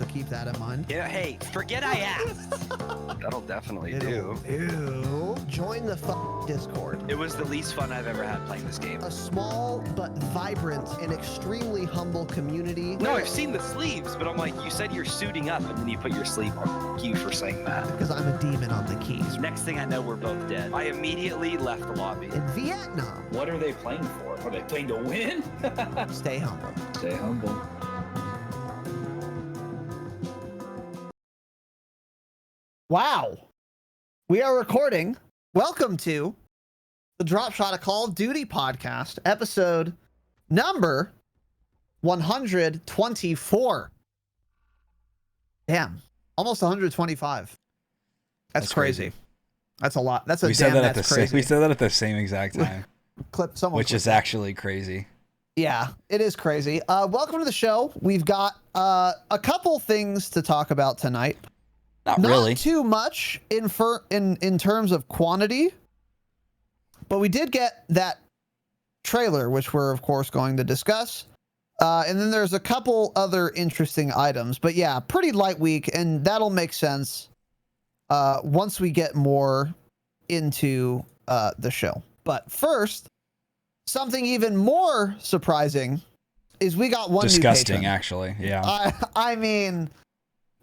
so keep that in mind. Yeah, hey, forget I asked. That'll definitely Ew. do. Ew. Join the Discord. It was the least fun I've ever had playing this game. A small but vibrant and extremely humble community. No, I've seen the sleeves, but I'm like, you said you're suiting up, and then you put your sleeve on. Thank you for saying that. Because I'm a demon on the keys. Next thing I know, we're both dead. I immediately left the lobby. In Vietnam. What are they playing for? Are they playing to win? Stay humble. Stay humble. Wow. We are recording. Welcome to the Dropshot, a Call of Duty podcast, episode number 124. Damn. Almost 125. That's crazy. That's a lot. That's a we said that at the same. We said that at the same exact time. Which is actually crazy. Yeah, it is crazy. Welcome to the show. We've got a couple things to talk about tonight. Not really. Not too much in terms of quantity, but we did get that trailer, which we're of course going to discuss. And then there's a couple other interesting items, but yeah, pretty light week, and that'll make sense once we get more into the show. But first, something even more surprising is we got one disgusting, new patron. Actually. Yeah. I mean,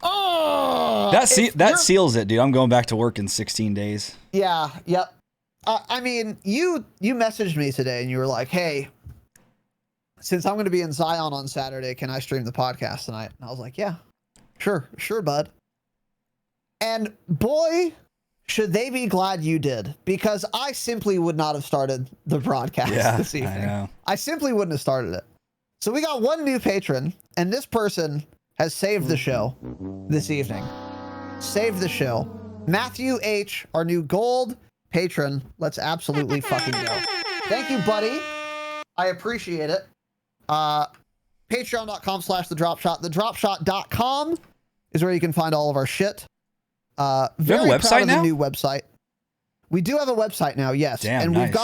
oh, that seals it, dude. I'm going back to work in 16 days. Yeah. Yep. I mean, you messaged me today and you were like, "Hey, since I'm going to be in Zion on Saturday, can I stream the podcast tonight?" And I was like, "Yeah, sure, bud." And boy, should they be glad you did, because I simply would not have started the broadcast this evening. I know. I simply wouldn't have started it. So we got one new patron, and this person has saved the show this evening. Saved the show. Matthew H., our new gold patron. Let's absolutely fucking go. Thank you, buddy. I appreciate it. Patreon.com/thedropshot. Thedropshot.com is where you can find all of our shit. Very proud of the new website. We do have a website now, yes. Damn, and nice.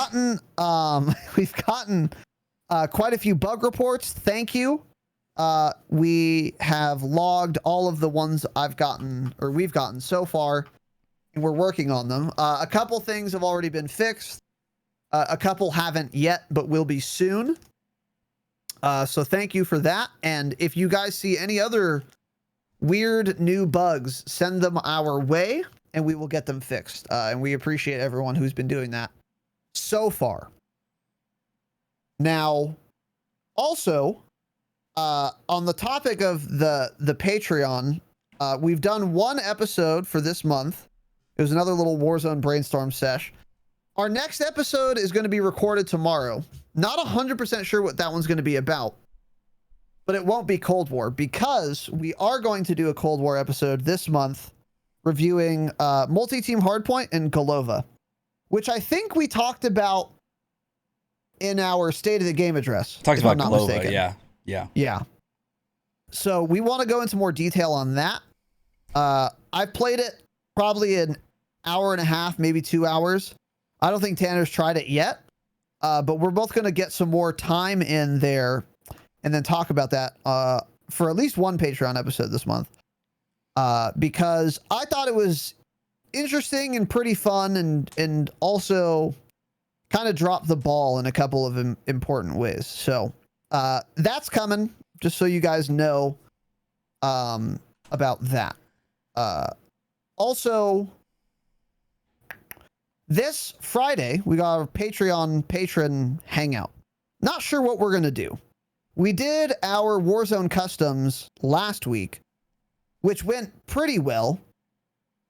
we've gotten quite a few bug reports. Thank you. We have logged all of the ones we've gotten so far, and we're working on them. A couple things have already been fixed. A couple haven't yet, but will be soon. So thank you for that. And if you guys see any other weird new bugs, send them our way and we will get them fixed. And we appreciate everyone who's been doing that so far. Now, also, on the topic of the Patreon, we've done one episode for this month. It was another little Warzone brainstorm sesh. Our next episode is going to be recorded tomorrow. Not 100% sure what that one's going to be about, but it won't be Cold War, because we are going to do a Cold War episode this month reviewing Multi-Team Hardpoint and Golova, which I think we talked about in our State of the Game address. Talked about Golova, yeah. So we want to go into more detail on that. I've played it probably an hour and a half, maybe 2 hours. I don't think Tanner's tried it yet, but we're both going to get some more time in there and then talk about that for at least one Patreon episode this month. Because I thought it was interesting and pretty fun, and also kind of dropped the ball in a couple of important ways. So that's coming, just so you guys know about that. Also, this Friday, we got our Patreon patron hangout. Not sure what we're going to do. We did our Warzone customs last week, which went pretty well,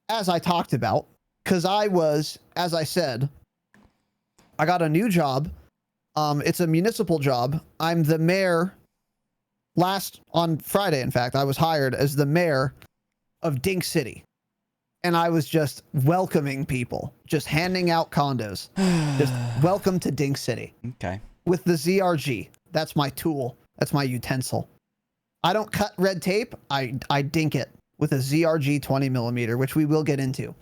as I talked about, because I was, as I said, I got a new job. It's a municipal job. I'm the mayor. On Friday, in fact, I was hired as the mayor of Dink City. And I was just welcoming people, just handing out condos. Just welcome to Dink City. Okay. With the ZRG. That's my tool. That's my utensil. I don't cut red tape. I dink it with a ZRG 20mm, which we will get into.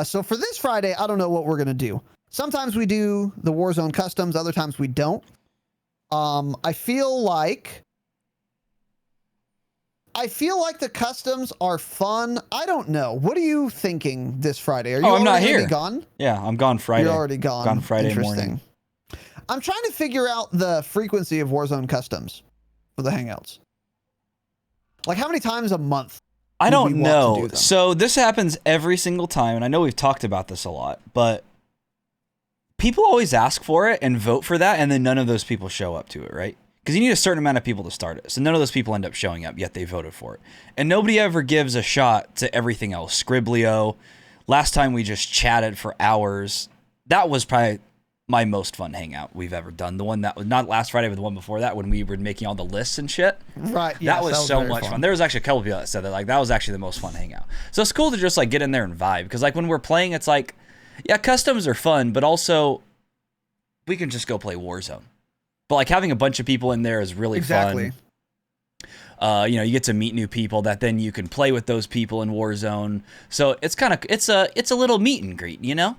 So for this Friday, I don't know what we're going to do. Sometimes we do the Warzone customs. Other times we don't. I feel like I feel like the customs are fun. I don't know. What are you thinking this Friday? Are you I'm not here. Gone? Yeah, I'm gone Friday. You're already gone. Gone Friday morning. I'm trying to figure out the frequency of Warzone customs for the Hangouts. Like how many times a month? I don't know. So this happens every single time, and I know we've talked about this a lot, but people always ask for it and vote for that, and then none of those people show up to it, right? Because you need a certain amount of people to start it. So none of those people end up showing up, yet they voted for it. And nobody ever gives a shot to everything else. Scriblio. Last time we just chatted for hours. That was probably my most fun hangout we've ever done. The one that was not last Friday, but the one before that when we were making all the lists and shit. Right. Yes, that was so much fun. There was actually a couple people that said that. Like, that was actually the most fun hangout. So it's cool to just like get in there and vibe. Because like when we're playing, it's like, yeah, customs are fun, but also we can just go play Warzone. But like having a bunch of people in there is really fun. You know, you get to meet new people that then you can play with those people in Warzone. So it's kind of it's a little meet and greet, you know,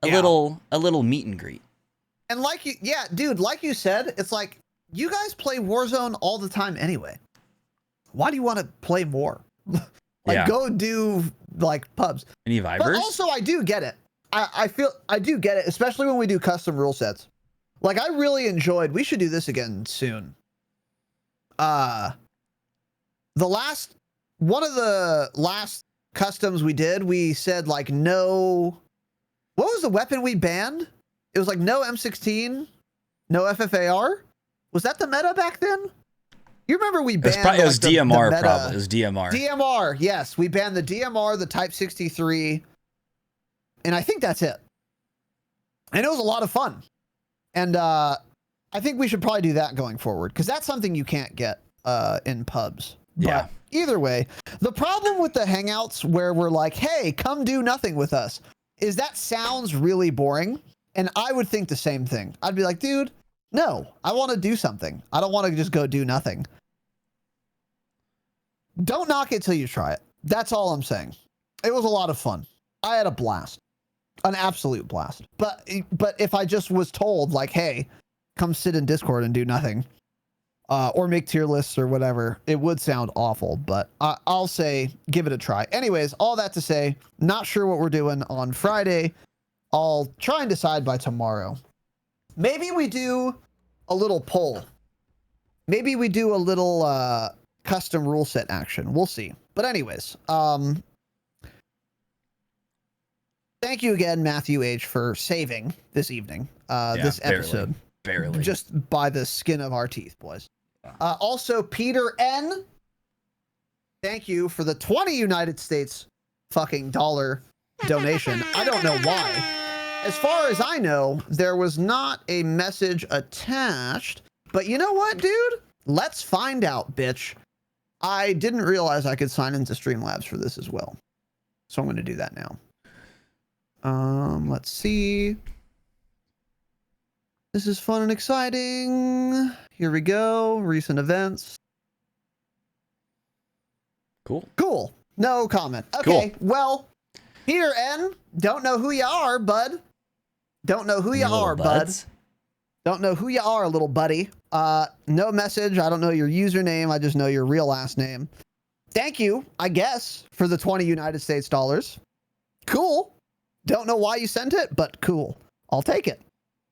a little meet and greet. And like you, yeah, dude, like you said, it's like you guys play Warzone all the time anyway. Why do you want to play more? Go do like pubs. Any vibers? But also, I do get it. I feel I do get it, especially when we do custom rule sets. Like, I really enjoyed, we should do this again soon. One of the last customs we did, we said like no, what was the weapon we banned? It was like no M16, no FFAR. Was that the meta back then? You remember we banned it was DMR probably. It was DMR. DMR, yes. We banned the DMR, the Type 63, and I think that's it. And it was a lot of fun. And I think we should probably do that going forward because that's something you can't get in pubs. Yeah. But either way, the problem with the Hangouts where we're like, hey, come do nothing with us is that sounds really boring. And I would think the same thing. I'd be like, dude, no, I want to do something. I don't want to just go do nothing. Don't knock it till you try it. That's all I'm saying. It was a lot of fun. I had a blast. An absolute blast. But if I just was told like, hey, come sit in Discord and do nothing, or make tier lists or whatever, it would sound awful, but I'll say give it a try. Anyways, all that to say, not sure what we're doing on Friday. I'll try and decide by tomorrow. Maybe we do a little poll. Maybe we do a little custom rule set action. We'll see. But anyways, thank you again, Matthew H., for saving this evening, this episode. Barely. Just by the skin of our teeth, boys. Also, Peter N., thank you for the 20 United States fucking dollar donation. I don't know why. As far as I know, there was not a message attached. But you know what, dude? Let's find out, bitch. I didn't realize I could sign into Streamlabs for this as well. So I'm going to do that now. Let's see. This is fun and exciting. Here we go. Recent events. Cool. No comment. Okay, well, Peter N., don't know who you are, bud. Don't know who you are, bud. Don't know who you are, little buddy. No message. I don't know your username. I just know your real last name. Thank you, I guess, for the 20 United States dollars. Cool. Don't know why you sent it, but cool. I'll take it.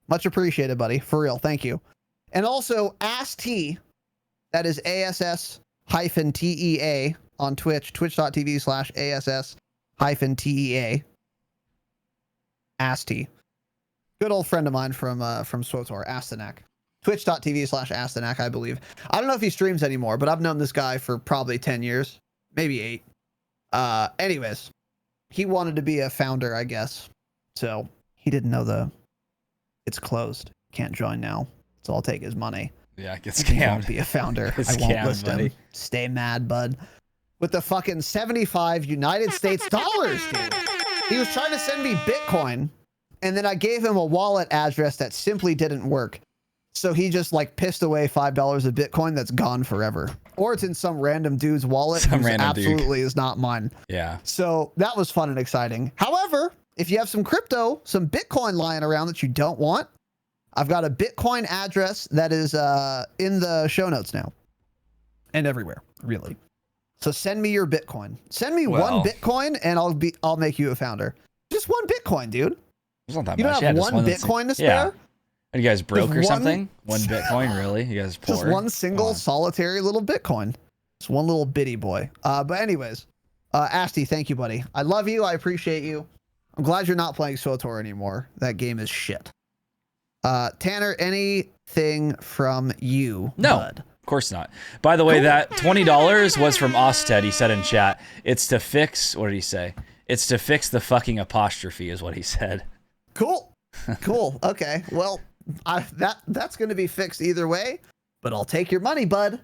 Much appreciated, buddy. For real. Thank you. And also, AST, that is ASS-TEA on Twitch, twitch.tv/ASS-TEA. AST. Good old friend of mine from SWTOR, Astanak. Twitch.tv/Astanak, I believe. I don't know if he streams anymore, but I've known this guy for probably 10 years. Maybe 8. Anyways, he wanted to be a founder, I guess. So he didn't know it's closed. Can't join now. So I'll take his money. Yeah, get scammed. He won't be a founder. I won't list him. Stay mad, bud. With the fucking 75 United States dollars, dude. He was trying to send me Bitcoin, and then I gave him a wallet address that simply didn't work. So he just like pissed away $5 of Bitcoin that's gone forever. Or it's in some random dude's wallet. Some random absolutely dude. Is not mine. Yeah. So that was fun and exciting. However, if you have some crypto, some Bitcoin lying around that you don't want, I've got a Bitcoin address that is in the show notes now. And everywhere, really. So send me your Bitcoin. Send me Well. 1 Bitcoin and I'll make you a founder. Just 1 Bitcoin, dude. It's not that You much. don't have just 1 that's- Bitcoin to spare? Yeah. Are you guys broke Just or one- something? 1 Bitcoin, really? You guys poor? Just 1 single Come on. solitary little Bitcoin. Just 1 little bitty boy. But anyways, Asti, thank you, buddy. I love you. I appreciate you. I'm glad you're not playing SWTOR anymore. That game is shit. Tanner, anything from you? No. Bud? Of course not. By the way, that $20 was from Osted. He said in chat, it's to fix, what did he say? It's to fix the fucking apostrophe is what he said. Cool. Cool. Okay. Well, that's going to be fixed either way, but I'll take your money, bud.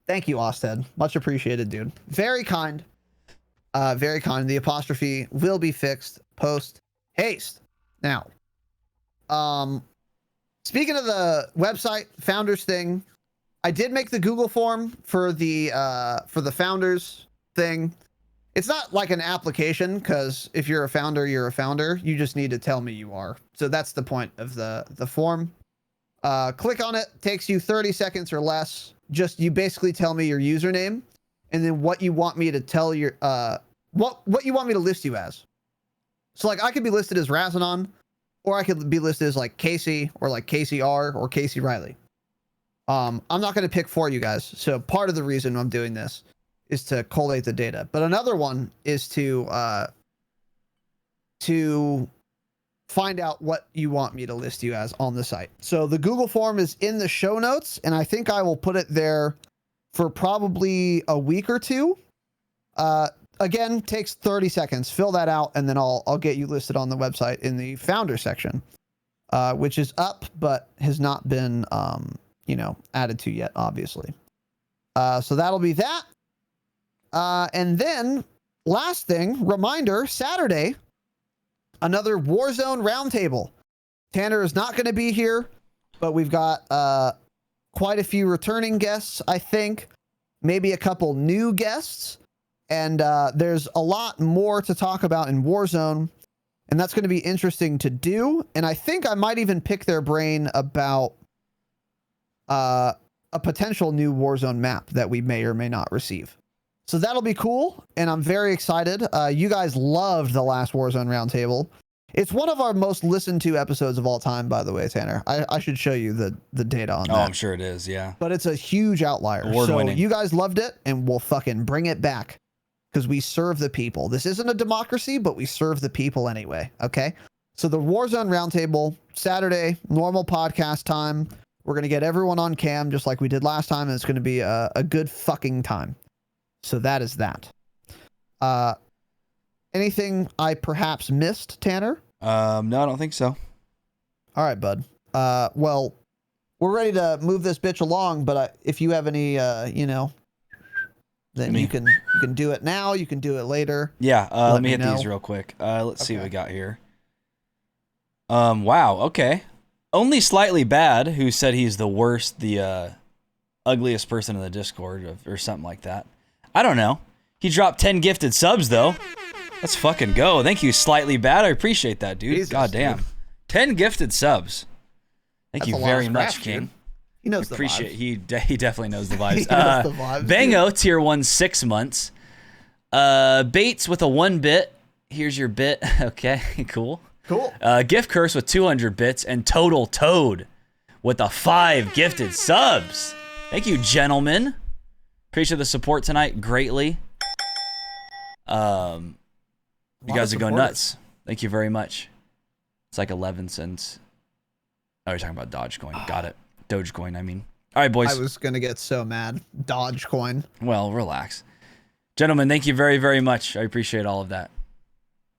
Thank you, Osted. Much appreciated, dude. Very kind. Very kind. The apostrophe will be fixed post haste. Now, speaking of the website founders thing, I did make the Google form for the founders thing. It's not like an application, because if you're a founder, you're a founder. You just need to tell me you are. So that's the point of the form. Click on it. Takes you 30 seconds or less. Just you basically tell me your username, and then what you want me to tell your what you want me to list you as. So like I could be listed as Razinon, or I could be listed as like Casey, or like Casey R, or Casey Riley. I'm not going to pick for you guys. So part of the reason I'm doing this is to collate the data, but another one is to find out what you want me to list you as on the site. So the Google form is in the show notes, and I think I will put it there for probably a week or two. Again, takes 30 seconds. Fill that out, and then I'll get you listed on the website in the founder section, which is up but has not been added to yet, obviously. So that'll be that. And then last thing, reminder, Saturday, another Warzone roundtable. Tanner is not going to be here, but we've got quite a few returning guests, I think, maybe a couple new guests, and there's a lot more to talk about in Warzone, and that's going to be interesting to do. And I think I might even pick their brain about a potential new Warzone map that we may or may not receive. So that'll be cool, and I'm very excited. You guys loved the last Warzone roundtable. It's one of our most listened to episodes of all time, by the way, Tanner. I should show you the data on that. Oh, I'm sure it is, yeah. But it's a huge outlier. Award-winning. So you guys loved it, and we'll fucking bring it back, because we serve the people. This isn't a democracy, but we serve the people anyway, okay? So the Warzone roundtable, Saturday, normal podcast time. We're going to get everyone on cam, just like we did last time, and it's going to be a good fucking time. So that is that. Anything I perhaps missed, Tanner? No, I don't think so. All right, bud. Well, we're ready to move this bitch along, but if you have any, then you can do it now. You can do it later. Yeah, let me hit know. these real quick. Let's see what we got here. Wow, okay. Only Slightly Bad, who said he's the worst, the ugliest person in the Discord, or something like that. I don't know. He dropped 10 gifted subs, though. Let's fucking go. Thank you, Slightly Bad. I appreciate that, dude. Jesus, God damn. dude. 10 gifted subs. Thank That's you a lot very of much, scratch, King. dude. He knows the Appreciate vibes. He definitely knows the vibes. He knows the vibes, Bango, tier 1, 6 months. Bates with a 1 bit. Here's your bit. Okay, cool. Cool. Gift Curse with 200 bits, and Total Toad with the 5 gifted subs. Thank you, gentlemen. Appreciate the support tonight greatly. You guys are going nuts. Thank you very much. It's like 11 cents. Oh, you're talking about Dogecoin. Got it. Dogecoin, I mean. All right, boys. I was going to get so mad. Dogecoin. Well, relax. Gentlemen, thank you very, very much. I appreciate all of that.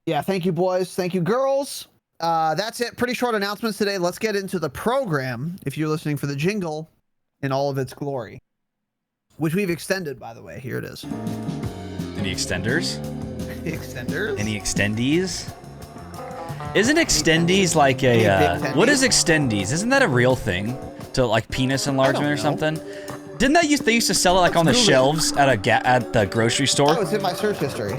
Yeah, thank you, boys. Thank you, girls. That's it. Pretty short announcements today. Let's get into the program, if you're listening for the jingle in all of its glory, which we've extended, by the way. Here it is. Any extenders? Extenders? Any extendees? Isn't extendees like a... what is extendees? Isn't that a real thing? To like penis enlargement or something? Didn't they used to sell it like on the shelves at the grocery store? Oh, it's in my search history.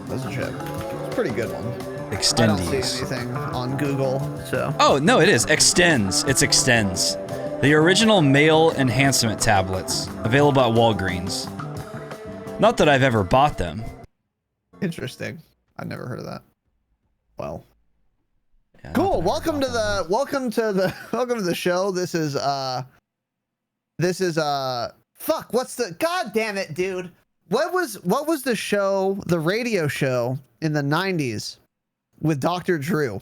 Doesn't check. It's a pretty good one. Extendees. I don't see anything on Google, so. Oh, no, it is. Extends. It's extends. The original male enhancement tablets, available at Walgreens. Not that I've ever bought them. Interesting. I've never heard of that. Well. Yeah, Cool. Welcome to the show. This is fuck, what's the god damn it, dude. What was the show, the radio show in the 90s with Dr. Drew?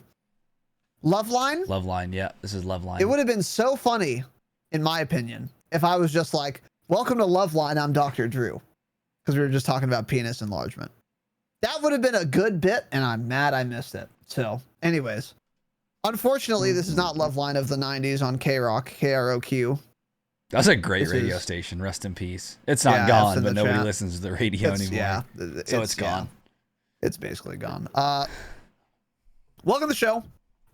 Loveline? Loveline, yeah. This is Loveline. It would have been so funny, in my opinion, if I was just like, welcome to Loveline, I'm Dr. Drew. Because we were just talking about penis enlargement. That would have been a good bit, and I'm mad I missed it. So, anyways. Unfortunately, this is not Loveline of the 90s on K-Rock, KROQ. That's a great radio station. Rest in peace. It's not gone, but nobody listens to the radio anymore. Yeah. So it's gone. It's basically gone. Welcome to the show.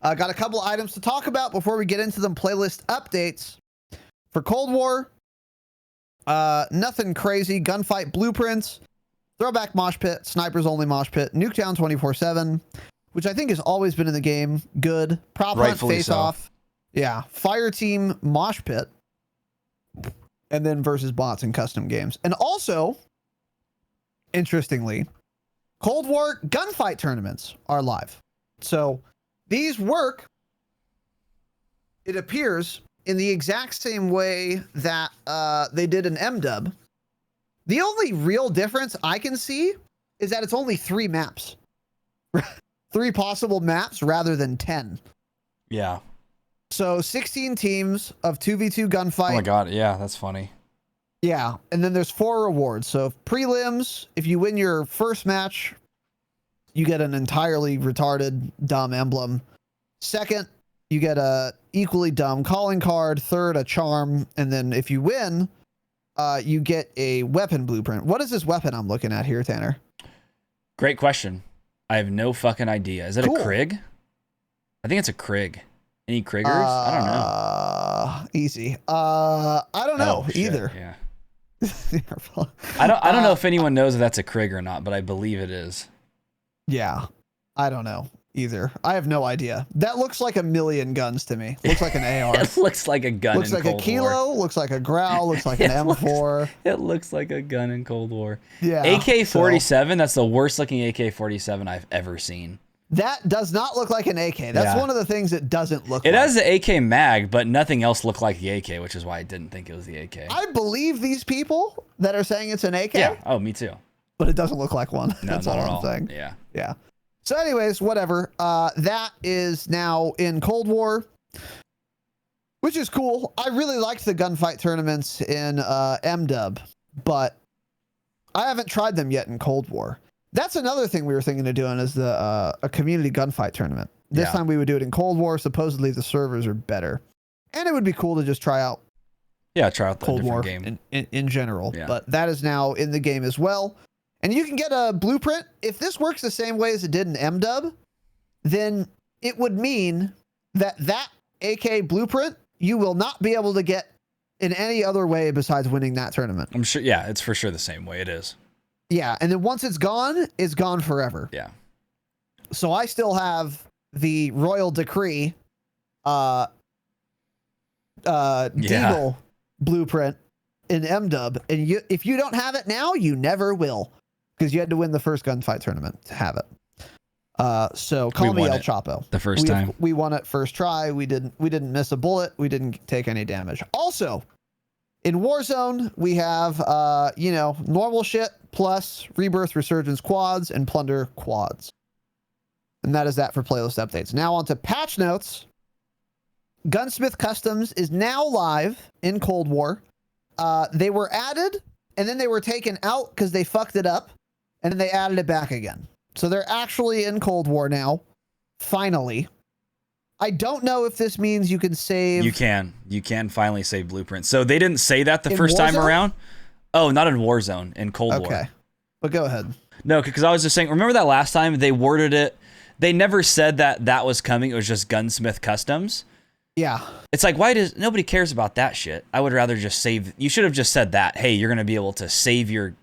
Got a couple items to talk about before we get into them. Playlist updates for Cold War. Nothing crazy. Gunfight blueprints. Throwback mosh pit. Snipers only mosh pit. Nuketown 24/7, which I think has always been in the game. Good. Prop hunt face off. Yeah. Fire team mosh pit. And then versus bots in custom games. And also, interestingly, Cold War gunfight tournaments are live. So these work, it appears, in the exact same way that they did in MDub. The only real difference I can see is that it's only 3 maps. 3 possible maps rather than 10. Yeah. So 16 teams of 2v2 gunfight. Oh my god, yeah, that's funny. Yeah, and then there's 4 rewards. So prelims, if you win your first match, you get an entirely retarded, dumb emblem. Second, you get a equally dumb calling card. Third, a charm. And then if you win, you get a weapon blueprint. What is this weapon I'm looking at here, Tanner? Great question. I have no fucking idea. Is it Cool. a Krig? I think it's a Krig. Any Kriggers? I don't know. Easy. I don't know either. Yeah. I don't know if anyone knows if that's a Krig or not, but I believe it is. Yeah. I don't know either. I have no idea. That looks like a million guns to me. Looks like an AR. It looks like a gun. Looks in like Cold a kilo. War. Looks like a growl. Looks like an M4. It looks like a gun in Cold War. Yeah. AK-47. That's the worst looking AK-47 I've ever seen. That does not look like an AK. That's one of the things it doesn't look like. It has the AK mag, but nothing else looked like the AK, which is why I didn't think it was the AK. I believe these people that are saying it's an AK. Yeah. Oh, me too. But it doesn't look like one. No, That's not all at I'm all. saying. Yeah. Yeah. So anyways, whatever. That is now in Cold War, which is cool. I really liked the gunfight tournaments in MDub, but I haven't tried them yet in Cold War. That's another thing we were thinking of doing is a community gunfight tournament. This time we would do it in Cold War. Supposedly the servers are better. And it would be cool to just try out the Cold War game in general. Yeah. But that is now in the game as well. And you can get a blueprint. If this works the same way as it did in MDub, then it would mean that AK blueprint you will not be able to get in any other way besides winning that tournament. I'm sure. Yeah, it's for sure the same way it is. Yeah, and then once it's gone forever. Yeah. So I still have the Royal Decree Deagle blueprint in MDub, and if you don't have it now, you never will, because you had to win the first gunfight tournament to have it. So call me El Chapo. The first time we won it first try. We didn't miss a bullet. We didn't take any damage. Also, in Warzone, we have normal shit plus Rebirth, Resurgence quads, and Plunder quads. And that is that for playlist updates. Now on to patch notes. Gunsmith Customs is now live in Cold War. They were added, and then they were taken out because they fucked it up, and then they added it back again. So they're actually in Cold War now. Finally. I don't know if this means you can save... You can finally save blueprints. So they didn't say that the first Warzone? time around? Oh, not in Warzone, in Cold War. Okay. But go ahead. No, because I was just saying, remember that last time they worded it, they never said that was coming, it was just Gunsmith Customs? Yeah. It's like, why does... Nobody cares about that shit. I would rather just save... You should have just said that. Hey, you're going to be able to save your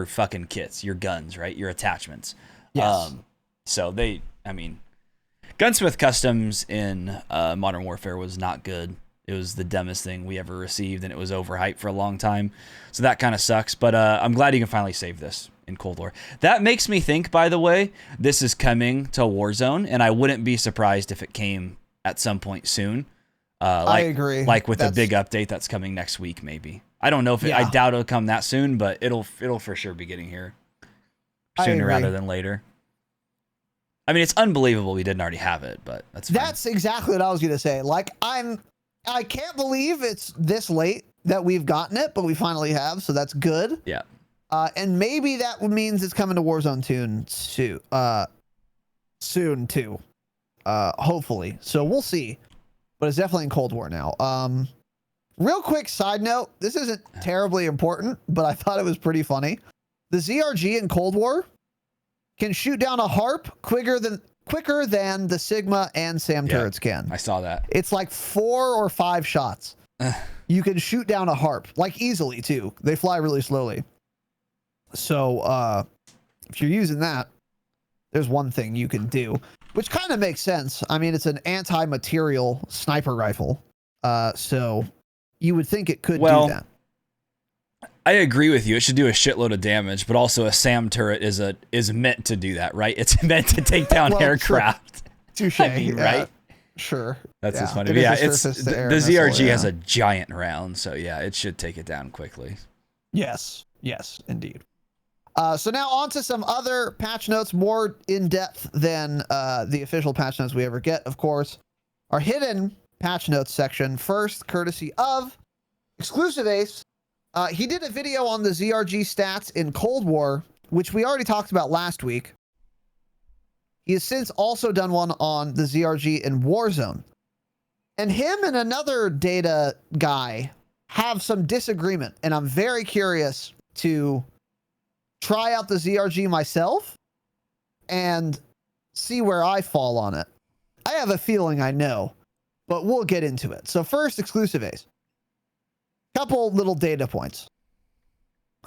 fucking kits, your guns, right? Your attachments. Yes. So Gunsmith Customs in Modern Warfare was not good. It was the dumbest thing we ever received, and it was overhyped for a long time. So that kind of sucks. But I'm glad you can finally save this in Cold War. That makes me think, by the way, this is coming to Warzone, and I wouldn't be surprised if it came at some point soon. I agree. Like with a big update that's coming next week, maybe. I don't know if I doubt it'll come that soon, but it'll for sure be getting here sooner rather than later. I mean, it's unbelievable we didn't already have it, but that's fine. That's exactly what I was gonna say. Like, I can't believe it's this late that we've gotten it, but we finally have, so that's good. Yeah. And maybe that means it's coming to Warzone soon too. Hopefully. So we'll see. But it's definitely in Cold War now. Real quick side note, this isn't terribly important, but I thought it was pretty funny. The ZRG in Cold War can shoot down a harp quicker than the Sigma and SAM turrets can. I saw that. It's like 4 or 5 shots. You can shoot down a harp, like easily too. They fly really slowly. So if you're using that, there's one thing you can do, which kind of makes sense. I mean, it's an anti-material sniper rifle. So you would think it could do that. I agree with you. It should do a shitload of damage, but also a SAM turret is meant to do that, right? It's meant to take down aircraft. Touche. I mean, right? Sure. That's just funny. But yeah, it's the ZRG has a giant round, so yeah, it should take it down quickly. Yes, indeed. So now on to some other patch notes, more in depth than the official patch notes we ever get, of course. Our hidden patch notes section, first courtesy of XclusiveAce. He did a video on the ZRG stats in Cold War, which we already talked about last week. He has since also done one on the ZRG in Warzone. And him and another data guy have some disagreement, and I'm very curious to try out the ZRG myself and see where I fall on it. I have a feeling I know, but we'll get into it. So first, XclusiveAce. Couple little data points.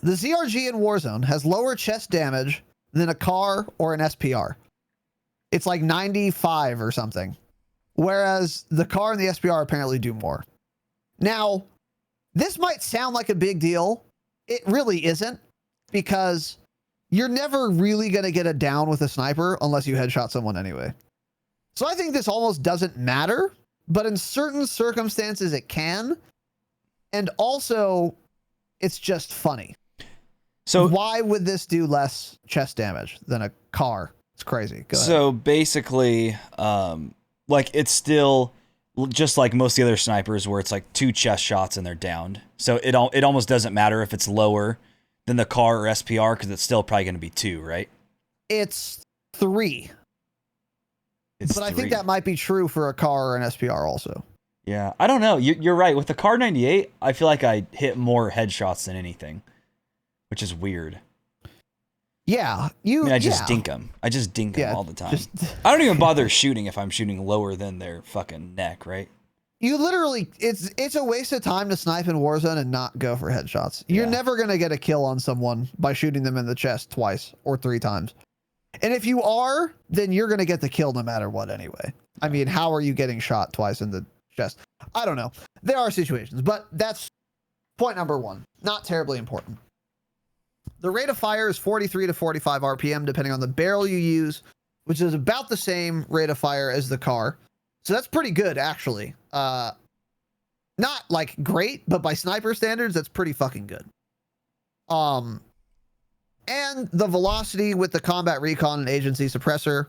The ZRG in Warzone has lower chest damage than a car or an SPR. It's like 95 or something. Whereas the car and the SPR apparently do more. Now, this might sound like a big deal. It really isn't, because you're never really going to get a down with a sniper unless you headshot someone anyway. So I think this almost doesn't matter, but in certain circumstances it can. And also, it's just funny. So why would this do less chest damage than a car? It's crazy. Go ahead. So basically, like, it's still just like most of the other snipers where it's like 2 chest shots and they're downed. So it almost doesn't matter if it's lower than the car or SPR, because it's still probably going to be 2, right? It's 3. But I think that might be true for a car or an SPR also. Yeah, I don't know. You're right. With the Car 98, I feel like I hit more headshots than anything, which is weird. Yeah, I just dink them. I just dink them all the time. I don't even bother shooting if I'm shooting lower than their fucking neck, right? You literally, it's a waste of time to snipe in Warzone and not go for headshots. You're never going to get a kill on someone by shooting them in the chest twice or 3 times. And if you are, then you're going to get the kill no matter what anyway. I mean, how are you getting shot twice in the chest? I don't know. There are situations, but that's point number 1. Not terribly important. The rate of fire is 43 to 45 RPM, depending on the barrel you use, which is about the same rate of fire as the car. So that's pretty good, actually. Not like great, but by sniper standards, that's pretty fucking good. And the velocity with the combat recon and agency suppressor,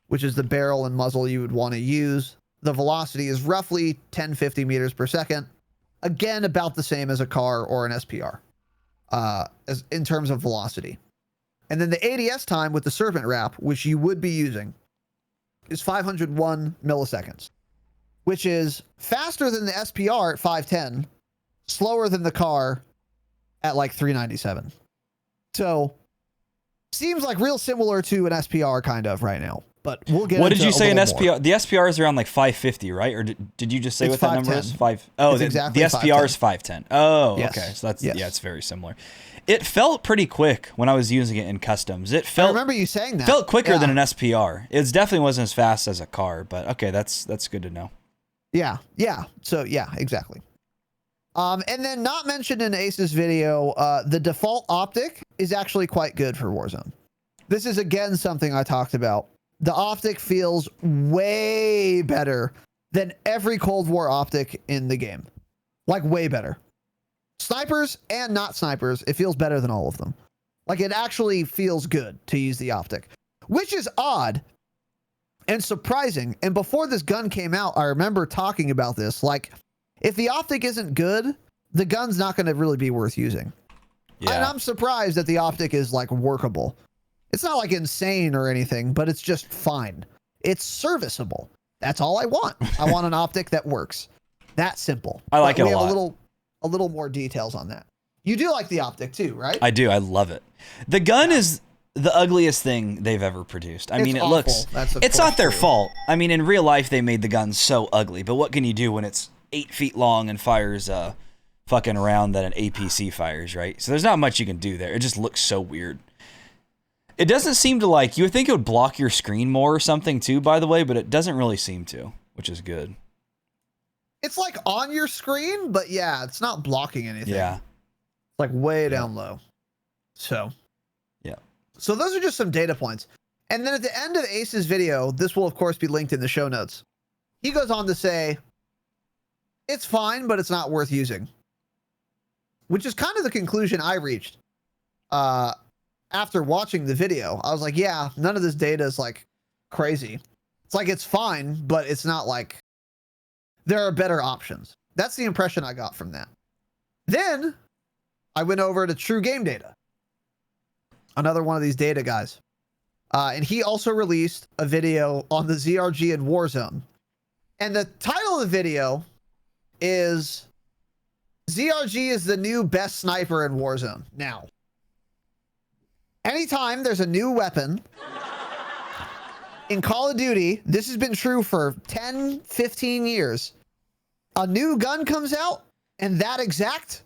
which is the barrel and muzzle you would want to use. The velocity is roughly 1050 meters per second. Again, about the same as a car or an SPR. As in terms of velocity. And then the ADS time with the Serpent Wrap, which you would be using, is 501 milliseconds, which is faster than the SPR at 510, slower than the car at like 397. So seems like real similar to an SPR kind of right now, but we'll get. What did you say in SPR? More. The SPR is around like 550, right? Or did you just say what that number is? 5. Oh, exactly the SPR is 510. Oh, yes. Okay. So that's it's very similar. It felt pretty quick when I was using it in customs. I remember you saying that. Felt quicker than an SPR. It definitely wasn't as fast as a car, but okay, that's good to know. Yeah. So yeah, exactly. And then not mentioned in Ace's video, the default optic is actually quite good for Warzone. This is again something I talked about. The optic feels way better than every Cold War optic in the game. Like way better. Snipers and not snipers, it feels better than all of them. Like it actually feels good to use the optic, which is odd and surprising. And before this gun came out, I remember talking about this. Like, if the optic isn't good, the gun's not going to really be worth using. Yeah. And I'm surprised that the optic is like workable. It's not like insane or anything, but it's just fine. It's serviceable. That's all I want. I want an optic that works. That simple. I like it a lot. We have a little more details on that. You do like the optic too, right? I do. I love it. The gun is the ugliest thing they've ever produced. I mean, it looks, it's not their fault. I mean, in real life, they made the gun so ugly, but what can you do when it's 8 feet long and fires a fucking round that an APC fires, right? So there's not much you can do there. It just looks so weird. It doesn't seem to like, you would think it would block your screen more or something too, by the way, but it doesn't really seem to, which is good. It's like on your screen, but yeah, it's not blocking anything. Yeah. It's like way down low. So, yeah. So those are just some data points. And then at the end of Ace's video, this will of course be linked in the show notes. He goes on to say, it's fine, but it's not worth using. Which is kind of the conclusion I reached after watching the video. I was like, yeah, none of this data is like crazy. It's like, it's fine, but it's not like there are better options. That's the impression I got from that. Then I went over to TrueGameData, another one of these data guys. And he also released a video on the ZRG in Warzone. And the title of the video is ZRG is the new best sniper in Warzone. Now, anytime there's a new weapon in Call of Duty, this has been true for 10, 15 years. A new gun comes out, and that exact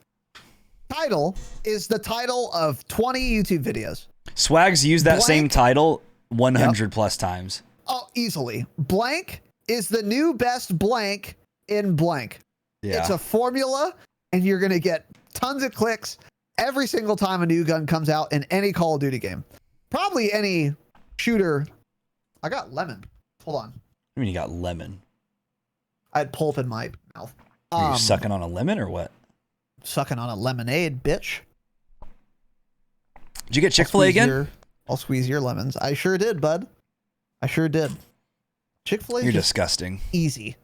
title is the title of 20 YouTube videos. Swag's used that same title 100 plus times. Oh, easily. Blank is the new best blank in blank. Yeah. It's a formula, and you're going to get tons of clicks every single time a new gun comes out in any Call of Duty game. Probably any shooter. I got lemon. Hold on. I mean, you got lemon. I had pulp in my mouth. Are you sucking on a lemon or what? Sucking on a lemonade, bitch. Did you get Chick-fil-A again? I'll squeeze your lemons. I sure did, bud. I sure did. Chick-fil-A. You're disgusting. Easy.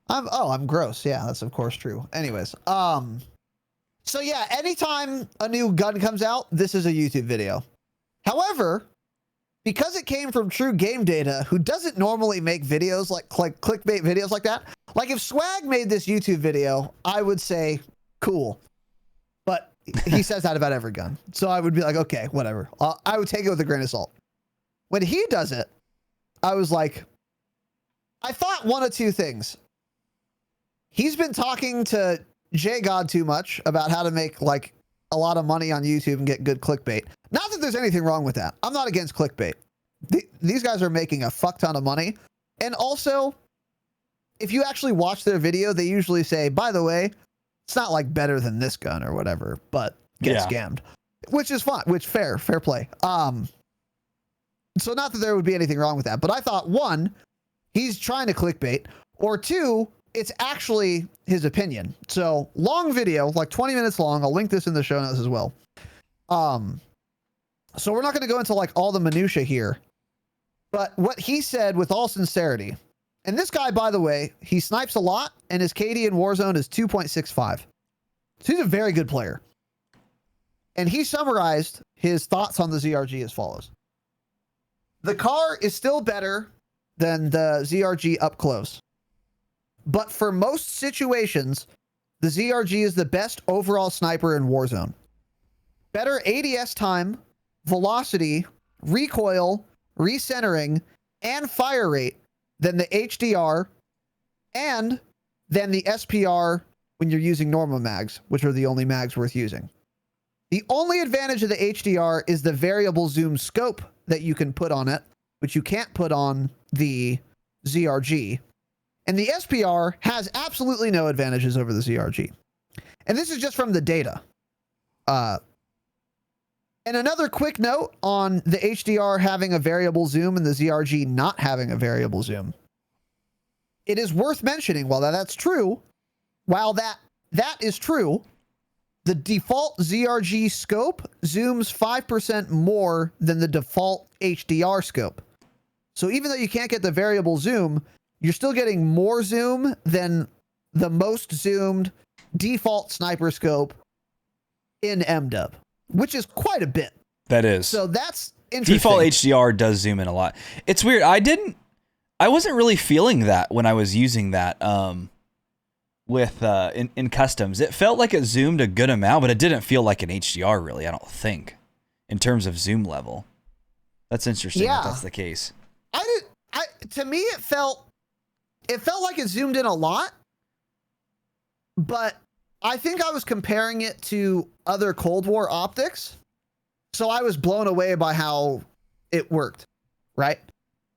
I'm gross. Yeah, that's of course true. Anyways, so yeah, anytime a new gun comes out, this is a YouTube video. However, because it came from TrueGameData, who doesn't normally make videos like clickbait videos like that. Like if Swag made this YouTube video, I would say cool. But he says that about every gun. So I would be like, okay, whatever. I would take it with a grain of salt. When he does it, I was like, I thought one of two things. He's been talking to J-God too much about how to make like a lot of money on YouTube and get good clickbait. Not that there's anything wrong with that. I'm not against clickbait. These guys are making a fuck ton of money. And also, if you actually watch their video, they usually say, by the way, it's not like better than this gun or whatever, but get scammed, which is fine, fair play. So not that there would be anything wrong with that, but I thought one, he's trying to clickbait, or two, it's actually his opinion. So long video, like 20 minutes long. I'll link this in the show notes as well. So we're not going to go into like all the minutia here, but what he said with all sincerity, and this guy, by the way, he snipes a lot and his KD in Warzone is 2.65. So he's a very good player. And he summarized his thoughts on the ZRG as follows. The car is still better than the ZRG up close. But for most situations, the ZRG is the best overall sniper in Warzone. Better ADS time, velocity, recoil, recentering, and fire rate than the HDR and than the SPR when you're using normal mags, which are the only mags worth using. The only advantage of the HDR is the variable zoom scope that you can put on it, which you can't put on the ZRG. And the SPR has absolutely no advantages over the ZRG. And this is just from the data. And another quick note on the HDR having a variable zoom and the ZRG not having a variable zoom. It is worth mentioning, while that's true, while that is true, the default ZRG scope zooms 5% more than the default HDR scope. So even though you can't get the variable zoom, you're still getting more zoom than the most zoomed default sniper scope in MDub, which is quite a bit. That is. So that's interesting. Default HDR does zoom in a lot. It's weird. I wasn't really feeling that when I was using that with in customs. It felt like it zoomed a good amount, but it didn't feel like an HDR really, I don't think, in terms of zoom level. That's interesting if that's the case. To me it felt like it zoomed in a lot, but I think I was comparing it to other Cold War optics. So I was blown away by how it worked, right?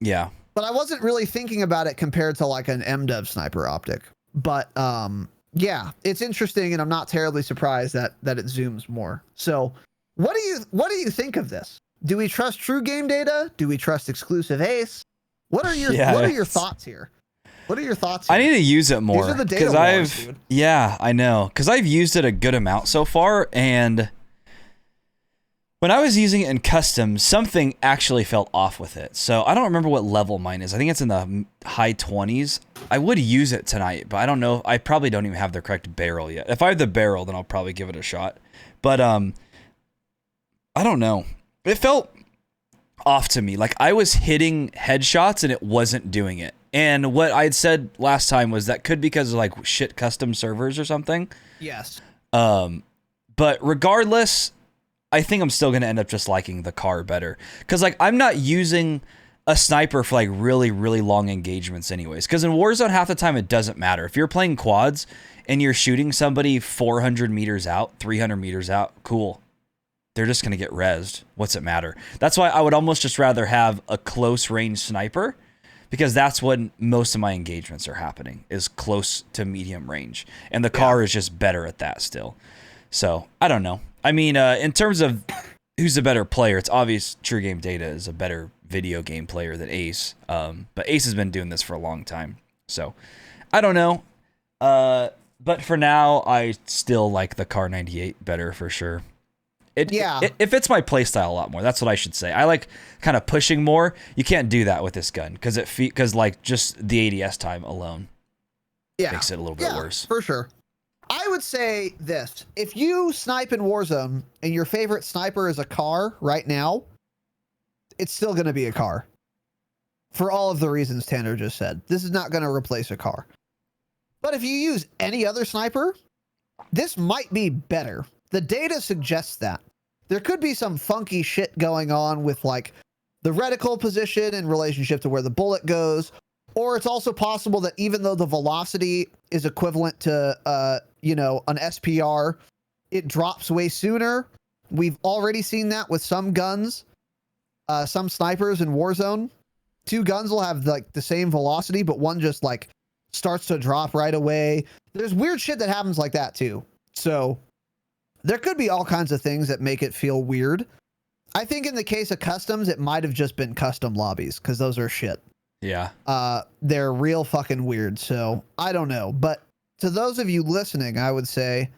Yeah. But I wasn't really thinking about it compared to like an MDub sniper optic. But yeah, it's interesting, and I'm not terribly surprised that it zooms more. So what do you think of this? Do we trust TrueGameData? Do we trust XclusiveAce? What are your thoughts here? What are your thoughts here? I need to use it more. These are the data wars, dude. Yeah, I know, because I've used it a good amount so far, and when I was using it in custom, something actually felt off with it. So I don't remember what level mine is. I think it's in the high 20s. I would use it tonight, but I don't know. I probably don't even have the correct barrel yet. If I have the barrel, then I'll probably give it a shot. But I don't know. It felt off to me. Like I was hitting headshots and it wasn't doing it. And what I'd said last time was that could be because of like shit custom servers or something. Yes. But regardless, I think I'm still going to end up just liking the car better. Because, like, I'm not using a sniper for, like, really, really long engagements anyways. Because in Warzone, half the time, it doesn't matter. If you're playing quads and you're shooting somebody 400 meters out, 300 meters out, cool. They're just going to get rezzed. What's it matter? That's why I would almost just rather have a close-range sniper. Because that's when most of my engagements are happening, is close to medium range. And the car is just better at that still. So, I don't know. I mean, in terms of who's a better player, it's obvious TrueGameData is a better video game player than Ace. But Ace has been doing this for a long time. So, I don't know. But for now, I still like the Car 98 better for sure. It fits my playstyle a lot more. That's what I should say. I like kind of pushing more. You can't do that with this gun because like just the ADS time alone makes it a little bit worse. For sure. I would say this. If you snipe in Warzone and your favorite sniper is a car right now, it's still going to be a car. For all of the reasons Tanner just said. This is not going to replace a car. But if you use any other sniper, this might be better. The data suggests that. There could be some funky shit going on with like the reticle position in relationship to where the bullet goes. Or it's also possible that even though the velocity is equivalent to, an SPR, it drops way sooner. We've already seen that with some guns, some snipers in Warzone. Two guns will have like the same velocity, but one just like starts to drop right away. There's weird shit that happens like that too. So there could be all kinds of things that make it feel weird. I think in the case of customs, it might have just been custom lobbies because those are shit. Yeah. They're real fucking weird. So I don't know. But to those of you listening, I would say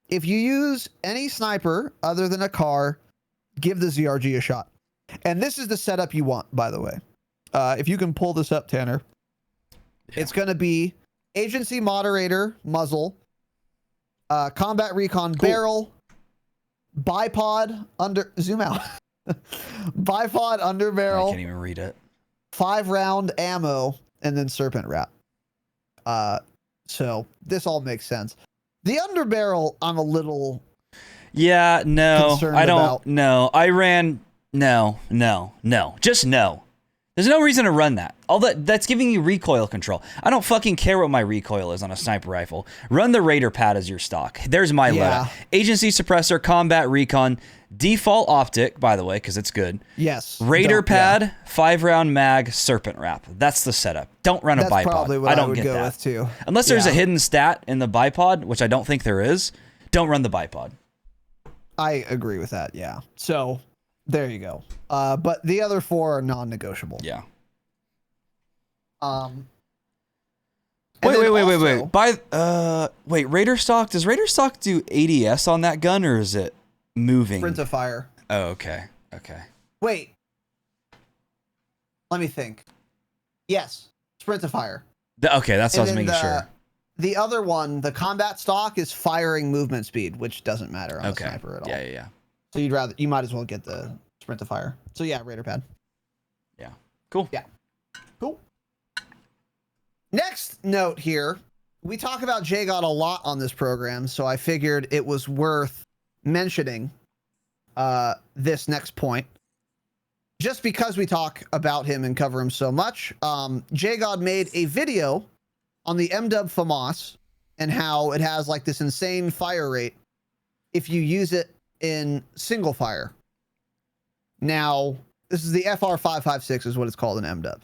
if you use any sniper other than a car, give the ZRG a shot. And this is the setup you want, by the way. If you can pull this up, Tanner, it's going to be agency moderator muzzle, combat recon barrel, bipod under zoom out, bipod under barrel. I can't even read it. 5-round ammo, and then serpent wrap. So this all makes sense. The underbarrel, I'm a little no, concerned I don't about. no. I ran no. Just no. There's no reason to run that. That's giving you recoil control. I don't fucking care what my recoil is on a sniper rifle. Run the Raider pad as your stock. There's my LUT. Agency suppressor, combat recon, default optic, by the way, because it's good. Yes. Raider pad, 5-round mag, serpent wrap. That's the setup. Don't run a bipod. That's probably what I don't would get go that. with too. Unless there's a hidden stat in the bipod, which I don't think there is, don't run the bipod. I agree with that. Yeah. So there you go. But the other 4 are non-negotiable. Yeah. Wait. Wait, Raider stock. Does Raider stock do ADS on that gun, or is it moving? Sprint to fire. Oh, okay. Okay. Wait. Let me think. Yes. Sprint to fire. Okay, that's what I was making sure. The other one, the combat stock, is firing movement speed, which doesn't matter on a sniper at all. Yeah. So you might as well get the sprint to fire. So yeah, Raider pad. Yeah. Cool. Yeah. Cool. Next note here. We talk about JGOD a lot on this program, so I figured it was worth mentioning this next point. Just because we talk about him and cover him so much, JGOD made a video on the MW FAMAS and how it has like this insane fire rate if you use it in single fire. Now, this is the FR556 is what it's called in MW.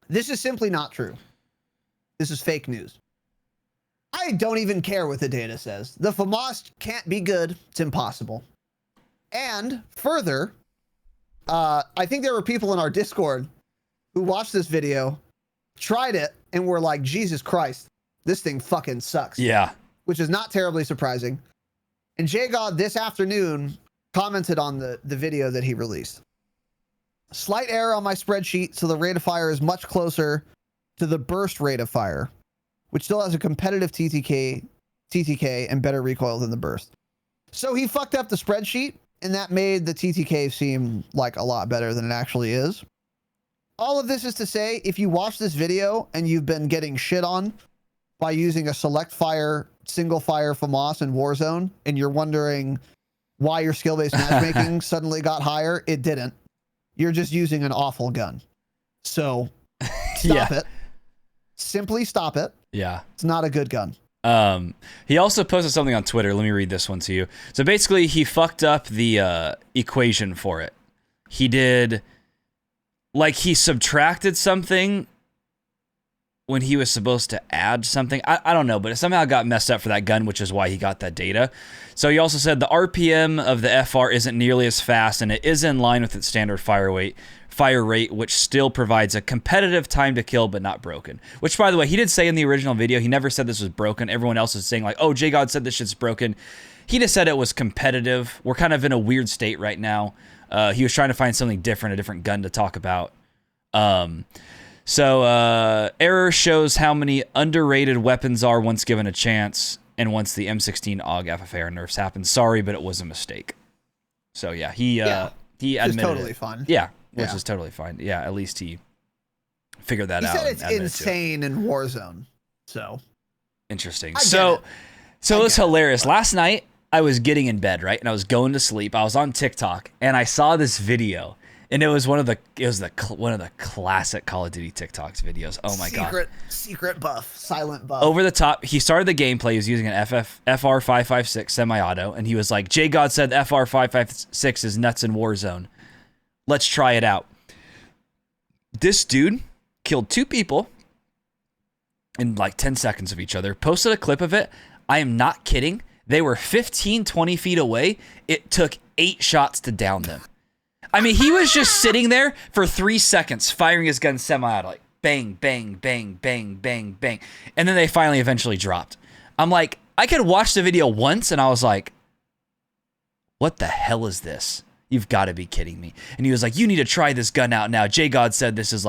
This is simply not true. This is fake news. I don't even care what the data says. The FAMAS can't be good. It's impossible. And further, I think there were people in our Discord who watched this video, tried it, and were like, Jesus Christ, this thing fucking sucks. Yeah. Which is not terribly surprising. And JGOD this afternoon commented on the video that he released. Slight error on my spreadsheet, so the rate of fire is much closer to the burst rate of fire, which still has a competitive TTK and better recoil than the burst. So he fucked up the spreadsheet, and that made the TTK seem like a lot better than it actually is. All of this is to say, if you watch this video and you've been getting shit on by using a select fire, single fire FAMAS in Warzone, and you're wondering why your skill-based matchmaking suddenly got higher, it didn't. You're just using an awful gun. So stop it. Simply stop it. Yeah. It's not a good gun. He also posted something on Twitter. Let me read this one to you. So basically he fucked up the equation for it. He did, like, he subtracted something when he was supposed to add something. I don't know, but it somehow got messed up for that gun, which is why he got that data. So he also said the RPM of the FR isn't nearly as fast, and it is in line with its standard fire rate, which still provides a competitive time to kill, but not broken. Which, by the way, he did say in the original video, he never said this was broken. Everyone else is saying like, oh, JGOD said this shit's broken. He just said it was competitive. We're kind of in a weird state right now. He was trying to find something different, a different gun to talk about. So error shows how many underrated weapons are once given a chance, and once the M16 AUG FFAR nerfs happen. Sorry, but it was a mistake. So yeah, he admitted totally it. fine. Yeah, which is totally fine. Yeah, at least he figured that out. He said it's insane in Warzone. So interesting. So it was hilarious. Last night I was getting in bed, right, and I was going to sleep. I was on TikTok and I saw this video. And it was one of the classic Call of Duty TikToks videos. Oh my god! Secret buff, silent buff. Over the top. He started the gameplay. He was using an FR556 semi-auto, and he was like, "JGOD said FR556 is nuts in Warzone. Let's try it out." This dude killed 2 people in like 10 seconds of each other. Posted a clip of it. I am not kidding. They were 15, 20 feet away. It took 8 shots to down them. I mean, he was just sitting there for 3 seconds, firing his gun semi-auto, like bang, bang, bang, bang, bang, bang. And then they finally eventually dropped. I'm like, I could watch the video once and I was like, what the hell is this? You've got to be kidding me. And he was like, you need to try this gun out now. JGOD said this is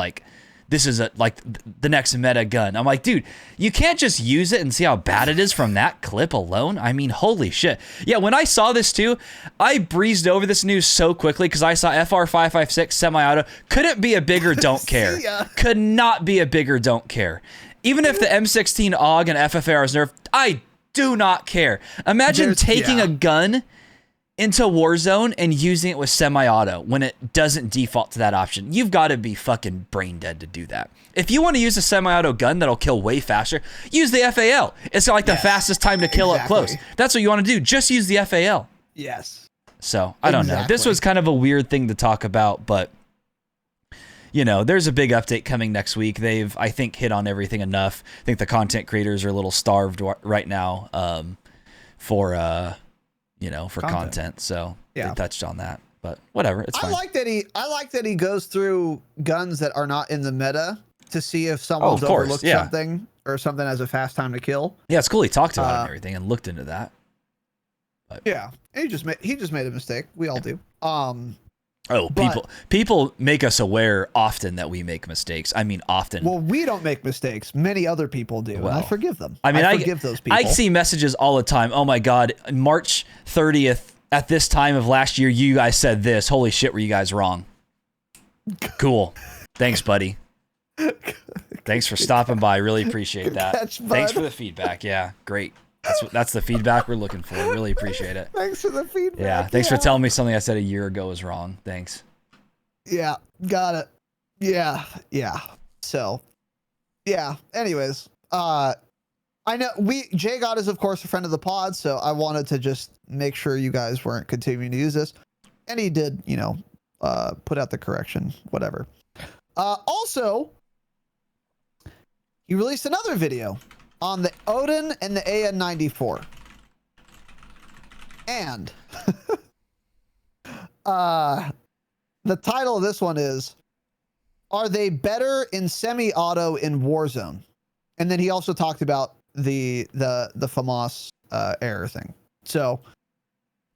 the next meta gun. I'm like, dude, you can't just use it and see how bad it is from that clip alone. I mean, holy shit. Yeah, when I saw this too, I breezed over this news so quickly because I saw FR556 semi-auto. Couldn't be a bigger don't care. Could not be a bigger don't care. Even if the M16 AUG and FFAR is nerfed, I do not care. Imagine taking a gun into Warzone and using it with semi-auto when it doesn't default to that option. You've got to be fucking brain dead to do that. If you want to use a semi-auto gun that'll kill way faster, use the FAL. It's like the fastest time to kill up close. That's what you want to do. Just use the FAL. Yes. So, I don't know. This was kind of a weird thing to talk about, but you know, there's a big update coming next week. They've, I think, hit on everything enough. I think the content creators are a little starved right now for content. So they touched on that, but whatever, it's fine. I like that he goes through guns that are not in the meta to see if someone's overlooked something or something has a fast time to kill. Yeah, it's cool. He talked about it and everything and looked into that. But. Yeah, he just made a mistake. We all do. People make us aware often that we make mistakes. I mean, often. Well, we don't make mistakes. Many other people do, and I forgive them. I mean, I forgive those people. I see messages all the time. Oh my God, March 30th at this time of last year, you guys said this. Holy shit, were you guys wrong? Cool. Thanks, buddy. Thanks for stopping by. Really appreciate that. Thanks for the feedback. Yeah, great. That's the feedback we're looking for. Really appreciate it. Thanks for the feedback. Yeah, thanks for telling me something I said a year ago was wrong. Thanks. Yeah, got it. Yeah. So, yeah. Anyways, I know Jay God is of course a friend of the pod, so I wanted to just make sure you guys weren't continuing to use this, and he did, put out the correction, whatever. Also, he released another video on the Oden and the AN94. And the title of this one is, are they better in semi-auto in Warzone? And then he also talked about the FAMAS error thing. So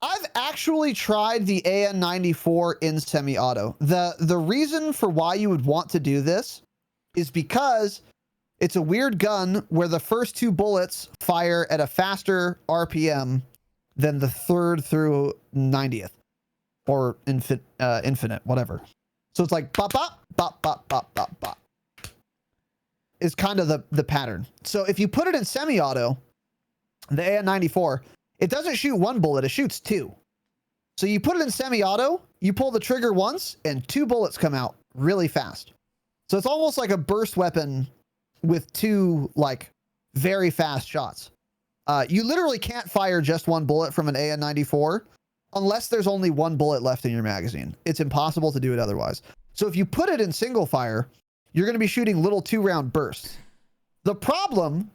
I've actually tried the AN94 in semi-auto. The reason for why you would want to do this is because it's a weird gun where the first two bullets fire at a faster RPM than the third through 90th or infinite, whatever. So it's like bop, bop, bop, bop, bop, bop, bop. Is kind of the pattern. So if you put it in semi-auto, the AN94, it doesn't shoot one bullet, it shoots two. So you put it in semi-auto, you pull the trigger once, and two bullets come out really fast. So it's almost like a burst weapon with two like very fast shots. You literally can't fire just one bullet from an AN94 unless there's only one bullet left in your magazine. It's impossible to do it otherwise. So if you put it in single fire, you're going to be shooting little 2-round bursts. The problem,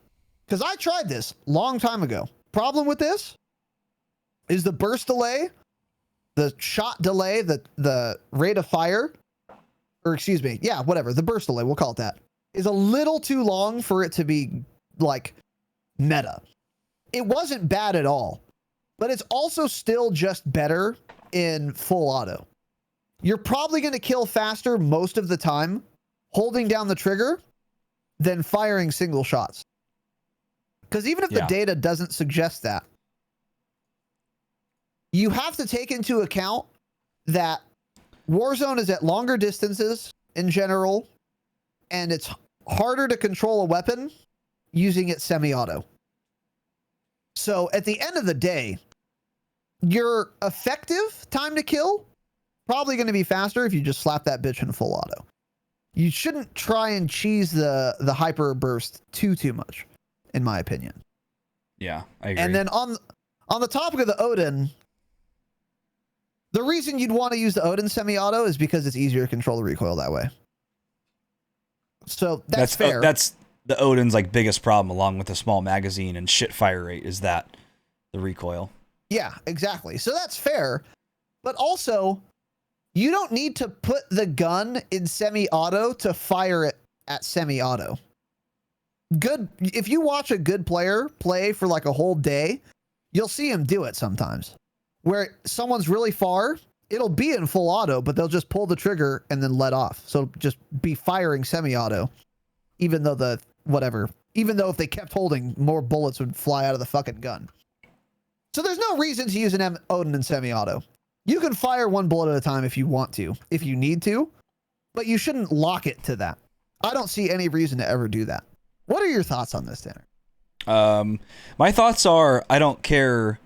because I tried this long time ago, problem with this is the burst delay, the shot delay, the rate of fire, or excuse me, yeah, whatever, the burst delay, we'll call it that, is a little too long for it to be like meta. It wasn't bad at all, but it's also still just better in full auto. You're probably going to kill faster most of the time holding down the trigger than firing single shots. Because even if the data doesn't suggest that, you have to take into account that Warzone is at longer distances in general, and it's harder to control a weapon using it semi-auto. So at the end of the day, your effective time to kill probably going to be faster if you just slap that bitch in full auto. You shouldn't try and cheese the hyper burst too much, in my opinion. Yeah, I agree. And then on the topic of the Oden, the reason you'd want to use the Oden semi-auto is because it's easier to control the recoil that way. So that's fair. That's the Oden's like biggest problem, along with the small magazine and shit fire rate, is that the recoil. Yeah, exactly. So that's fair. But also, you don't need to put the gun in semi-auto to fire it at semi-auto. If you watch a good player play for like a whole day, you'll see him do it sometimes. Where someone's really far, it'll be in full auto, but they'll just pull the trigger and then let off. So just be firing semi-auto, even though if they kept holding, more bullets would fly out of the fucking gun. So there's no reason to use an Oden in semi-auto. You can fire one bullet at a time if you want to, if you need to, but you shouldn't lock it to that. I don't see any reason to ever do that. What are your thoughts on this, Tanner? My thoughts are, I don't care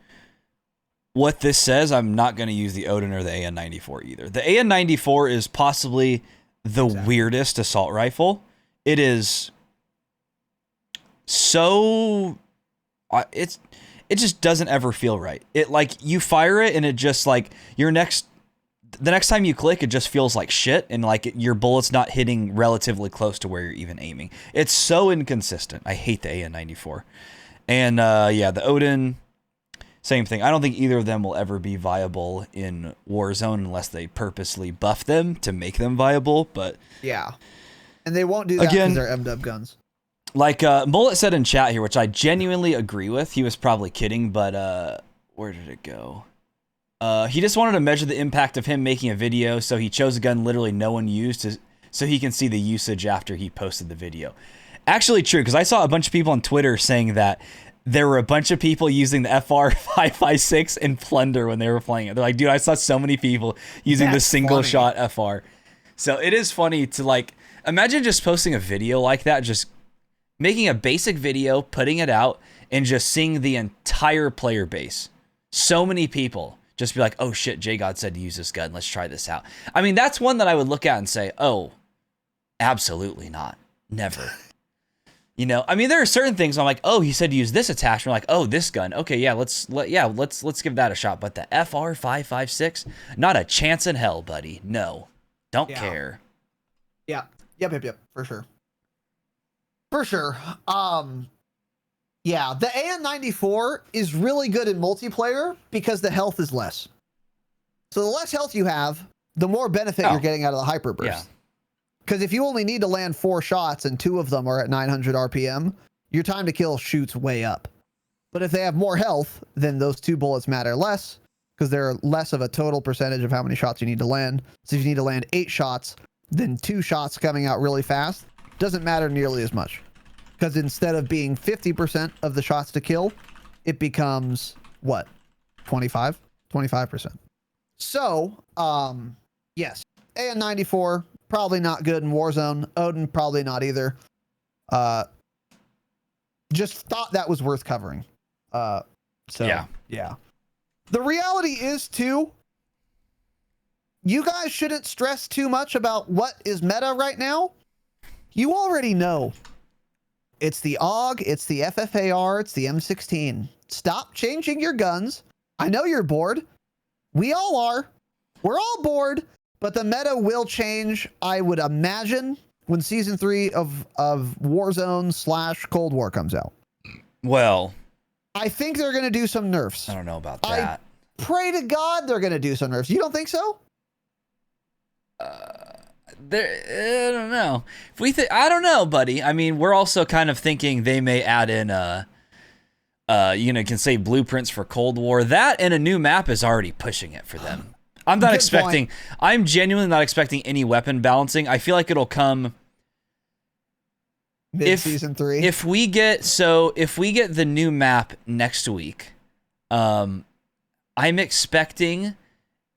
what this says, I'm not going to use the Oden or the AN-94 either. The AN-94 is possibly the weirdest assault rifle. It is so... it just doesn't ever feel right. It like you fire it and it just like the next time you click, it just feels like shit, and like your bullet's not hitting relatively close to where you're even aiming. It's so inconsistent. I hate the AN-94. And yeah, the Oden, same thing. I don't think either of them will ever be viable in Warzone unless they purposely buff them to make them viable. But yeah, and they won't do that because they're M-dub guns. Like Mullet said in chat here, which I genuinely agree with. He was probably kidding, but where did it go? He just wanted to measure the impact of him making a video, so he chose a gun literally no one used so he can see the usage after he posted the video. Actually true, because I saw a bunch of people on Twitter saying that there were a bunch of people using the FR556 in Plunder when they were playing it. They're like, dude, I saw so many people using the single shot FR. So it is funny to like, imagine just posting a video like that, just making a basic video, putting it out, and just seeing the entire player base. So many people just be like, oh shit, J-God said to use this gun. Let's try this out. I mean, that's one that I would look at and say, oh, absolutely not. Never. You know, I mean, there are certain things I'm like, oh, he said to use this attachment. Like, oh, this gun. Okay, yeah, let's give that a shot. But the FR556, not a chance in hell, buddy. No, don't care. Yeah. Yep. For sure. Yeah, the AN-94 is really good in multiplayer because the health is less. So the less health you have, the more benefit you're getting out of the hyperburst. Yeah. Because if you only need to land 4 shots and 2 of them are at 900 RPM, your time to kill shoots way up. But if they have more health, then those 2 bullets matter less because they're less of a total percentage of how many shots you need to land. So if you need to land 8 shots, then 2 shots coming out really fast doesn't matter nearly as much. Because instead of being 50% of the shots to kill, it becomes, what, 25%. So, yes, AN-94, probably not good in Warzone. Oden, probably not either. Just thought that was worth covering. Yeah. The reality is, too, you guys shouldn't stress too much about what is meta right now. You already know. It's the AUG, it's the FFAR, it's the M16. Stop changing your guns. I know you're bored. We all are. We're all bored, but the meta will change, I would imagine, when Season 3 of Warzone / Cold War comes out. Well, I think they're going to do some nerfs. I don't know about that. I pray to God they're going to do some nerfs. You don't think so? I don't know. I don't know, buddy. I mean, we're also kind of thinking they may add in can say blueprints for Cold War. That and a new map is already pushing it for them. I'm genuinely not expecting any weapon balancing. I feel like it'll come mid-season 3. If we get the new map next week, I'm expecting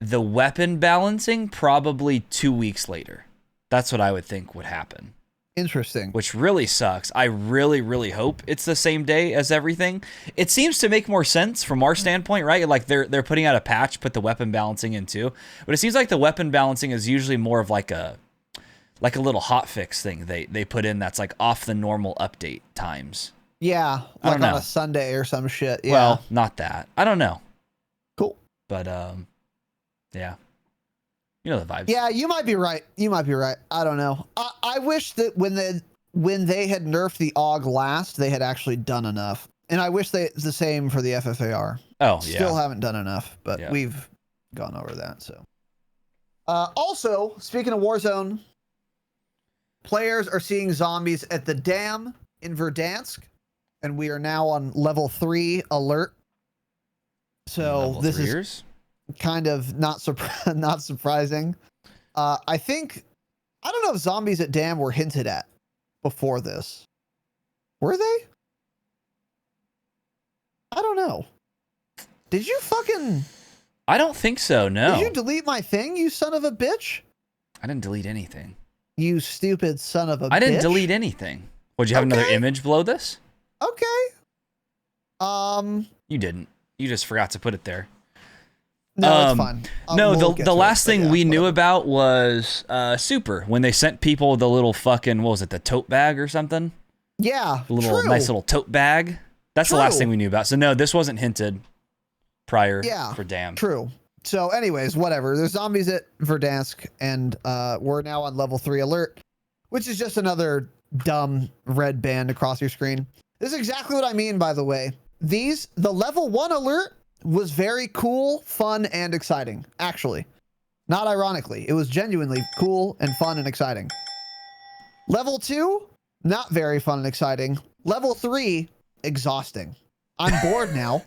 the weapon balancing probably 2 weeks later. That's what I would think would happen. Interesting. Which really sucks. I really, really hope it's the same day as everything. It seems to make more sense from our standpoint, right? Like they're putting out a patch, put the weapon balancing in too. But it seems like the weapon balancing is usually more of like a little hotfix thing they put in that's like off the normal update times. Yeah, like on a Sunday or some shit. Yeah. Well, not that. I don't know. Cool. But yeah. You know the vibes. Yeah, you might be right. I don't know. I wish that when they had nerfed the AUG last, they had actually done enough. And I wish the same for the FFAR. Oh, yeah. Still haven't done enough, but we've gone over that. So, also, speaking of Warzone, players are seeing zombies at the dam in Verdansk, and we are now on level 3 alert. So this is kind of not surprising. I don't know if zombies at dam were hinted at before this. Were they? I don't know. Did you fucking... I don't think so, no. Did you delete my thing, you son of a bitch? I didn't delete anything. You stupid son of a bitch. I didn't delete anything. Would you have another image below this? Okay. You didn't. You just forgot to put it there. No, it's fine. No, We'll get the to last it, but thing yeah, we knew whatever. about was Super, when they sent people the little fucking, what was it, the tote bag or something? Yeah, The little true. nice little tote bag. That's the last True. thing we knew about. So no, this wasn't hinted prior Yeah, for damn. True. So anyways, whatever. There's zombies at Verdansk, and we're now on level 3 alert, which is just another dumb red band across your screen. This is exactly what I mean, by the way. The level 1 alert was very cool, fun, and exciting. Actually, not ironically, it was genuinely cool and fun and exciting. Level 2, not very fun and exciting. Level 3, exhausting. I'm bored now.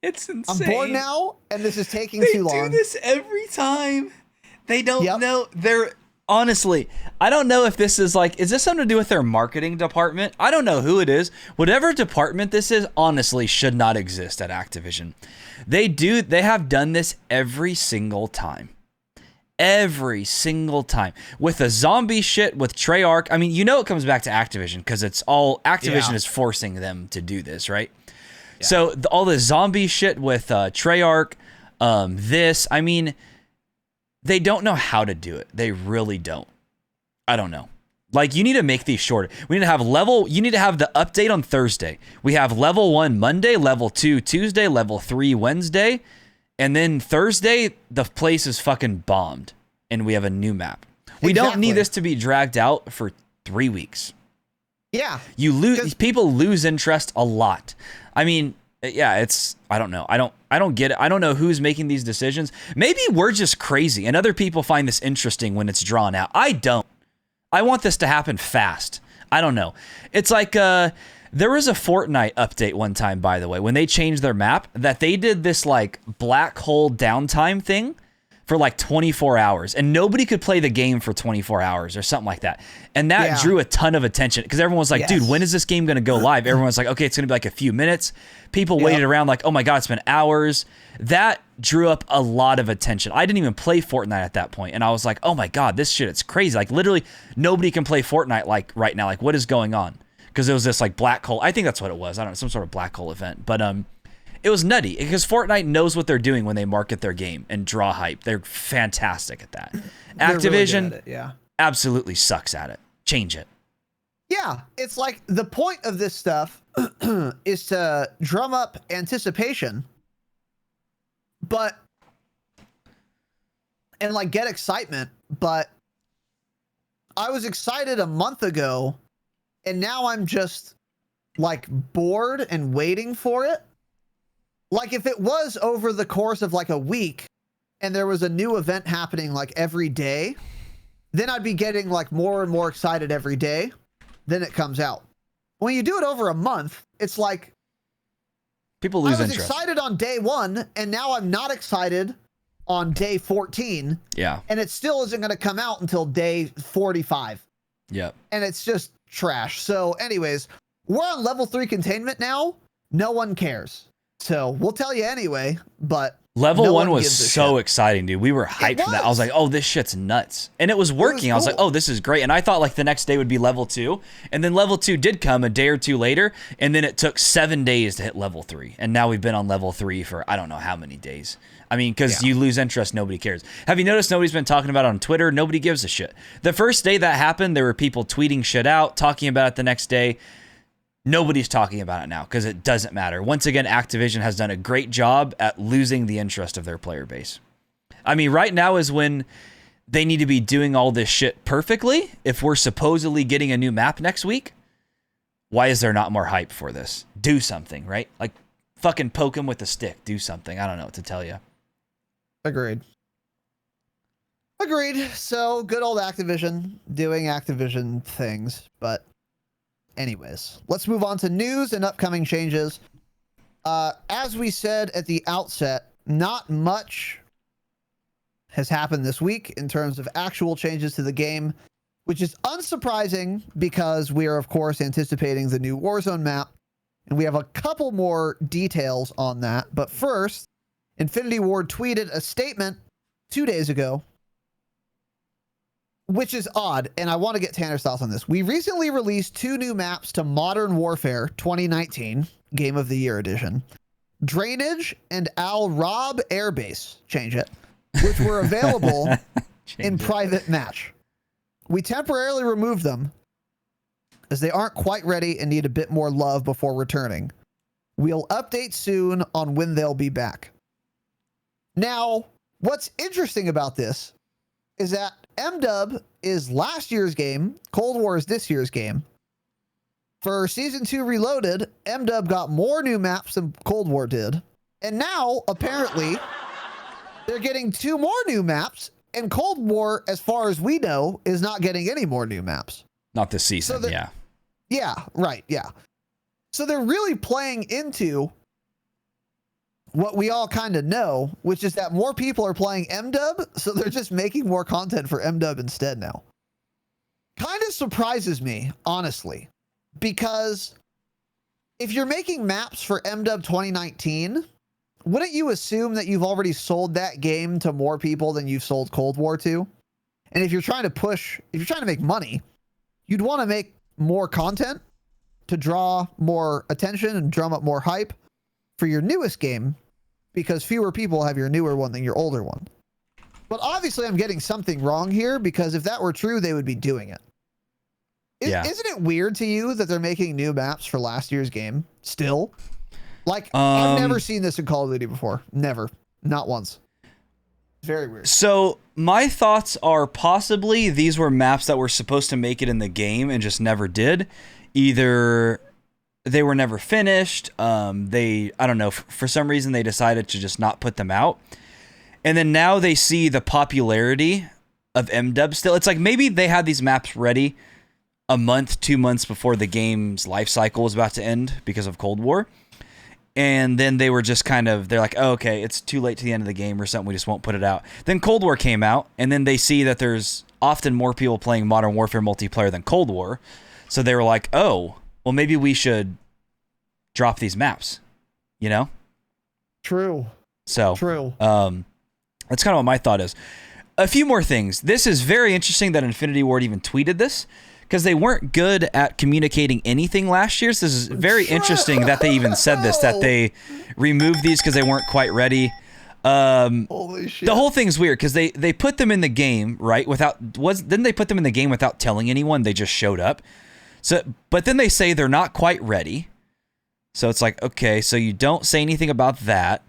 It's insane. I'm bored now, and this is taking They too long. do this every time. They don't Yep. know. Honestly, I don't know if this is like, is this something to do with their marketing department? I don't know who it is. Whatever department this is, honestly, should not exist at Activision. They have done this every single time. Every single time. With the zombie shit, with Treyarch. I mean, you know it comes back to Activision, because it's all, Activision is forcing them to do this, right? Yeah. So all the zombie shit with Treyarch, I mean, they don't know how to do it. They really don't. I don't know. Like, you need to make these shorter. We need to have you need to have the update on Thursday. We have level 1 Monday, level 2 Tuesday, level 3 Wednesday, and then Thursday, the place is fucking bombed, and we have a new map. We don't need this to be dragged out for 3 weeks. Yeah. People lose interest a lot. I mean, yeah, I don't know. I don't get it. I don't know who's making these decisions. Maybe we're just crazy and other people find this interesting when it's drawn out. I don't. I want this to happen fast. I don't know. It's like there was a Fortnite update one time, by the way, when they changed their map, that they did this like black hole downtime thing for like 24 hours, and nobody could play the game for 24 hours or something like that. And that drew a ton of attention, because everyone was like, dude, when is this game going to go live? Everyone's like, okay, it's going to be like a few minutes. People waited around like, oh my God, it's been hours. That drew up a lot of attention. I didn't even play Fortnite at that point, and I was like, oh my God, this shit, it's crazy. Like, literally nobody can play Fortnite like right now. Like, what is going on? Because it was this like black hole. I think that's what it was. I don't know, some sort of black hole event. But it was nutty, because Fortnite knows what they're doing when they market their game and draw hype. They're fantastic at that. Activision really good at it, absolutely sucks at it. Change it. Yeah, it's like the point of this stuff is to drum up anticipation, and like get excitement. But I was excited a month ago, and now I'm just like bored and waiting for it. Like, if it was over the course of like a week and there was a new event happening like every day, then I'd be getting like more and more excited every day. Then it comes out. When you do it over a month, it's like people lose interest. I was interest. excited on day 1, and now I'm not excited on day 14. Yeah. And it still isn't going to come out until day 45. Yep. And it's just trash. So anyways, we're on level 3 containment now. No one cares. So we'll tell you anyway, but level 1 was so exciting, dude. We were hyped for that. I was like, oh, this shit's nuts. And it was working. I was like, oh, this is great. And I thought like the next day would be level 2. And then level 2 did come a day or two later. And then it took 7 days to hit level 3. And now we've been on level 3 for I don't know how many days. I mean, because you lose interest, nobody cares. Have you noticed nobody's been talking about it on Twitter? Nobody gives a shit. The first day that happened, there were people tweeting shit out, talking about it the next day. Nobody's talking about it now because it doesn't matter. Once again, Activision has done a great job at losing the interest of their player base. I mean, right now is when they need to be doing all this shit perfectly. If we're supposedly getting a new map next week, why is there not more hype for this? Do something, right? Like, fucking poke him with a stick. Do something. I don't know what to tell you. Agreed. So, good old Activision doing Activision things, but anyways, let's move on to news and upcoming changes. As we said at the outset, not much has happened this week in terms of actual changes to the game, which is unsurprising because we are, of course, anticipating the new Warzone map, and we have a couple more details on that. But first, Infinity Ward tweeted a statement 2 days ago, which is odd, and I want to get Tanner's thoughts on this. We recently released 2 new maps to Modern Warfare 2019, Game of the Year Edition. Drainage, and Al Rob Air Base, change it, which were available in private match. We temporarily removed them as they aren't quite ready and need a bit more love before returning. We'll update soon on when they'll be back. Now, what's interesting about this is that MW is last year's game, Cold War is this year's game. For Season 2 Reloaded, MW got more new maps than Cold War did. And now, apparently, they're getting 2 more new maps, and Cold War, as far as we know, is not getting any more new maps. Not this season, So yeah. Yeah, right, yeah. So they're really playing into what we all kind of know, which is that more people are playing MW, so they're just making more content for MW instead now. Kind of surprises me, honestly, because if you're making maps for MW 2019, wouldn't you assume that you've already sold that game to more people than you've sold Cold War to? And if you're trying to make money, you'd want to make more content to draw more attention and drum up more hype for your newest game, because fewer people have your newer one than your older one. But obviously I'm getting something wrong here, because if that were true, they would be doing it. Isn't it weird to you that they're making new maps for last year's game still? Like, I've never seen this in Call of Duty before. Never. Not once. Very weird. So my thoughts are possibly these were maps that were supposed to make it in the game and just never did. Either they were never finished. I don't know. For some reason, they decided to just not put them out. And then now they see the popularity of MW still. It's like maybe they had these maps ready a month, 2 months before the game's life cycle was about to end because of Cold War. And then they were just they're like, oh, okay, it's too late to the end of the game or something. We just won't put it out. Then Cold War came out, and then they see that there's often more people playing Modern Warfare multiplayer than Cold War. So they were like, oh, well, maybe we should drop these maps, you know? True. So, True. That's kind of what my thought is. A few more things. This is very interesting that Infinity Ward even tweeted this, because they weren't good at communicating anything last year. So this is very interesting that they even said this, that they removed these because they weren't quite ready. Holy shit. The whole thing's weird because they put them in the game, right? Didn't they put them in the game without telling anyone? They just showed up. So, but then they say they're not quite ready. So it's like, okay, so you don't say anything about that.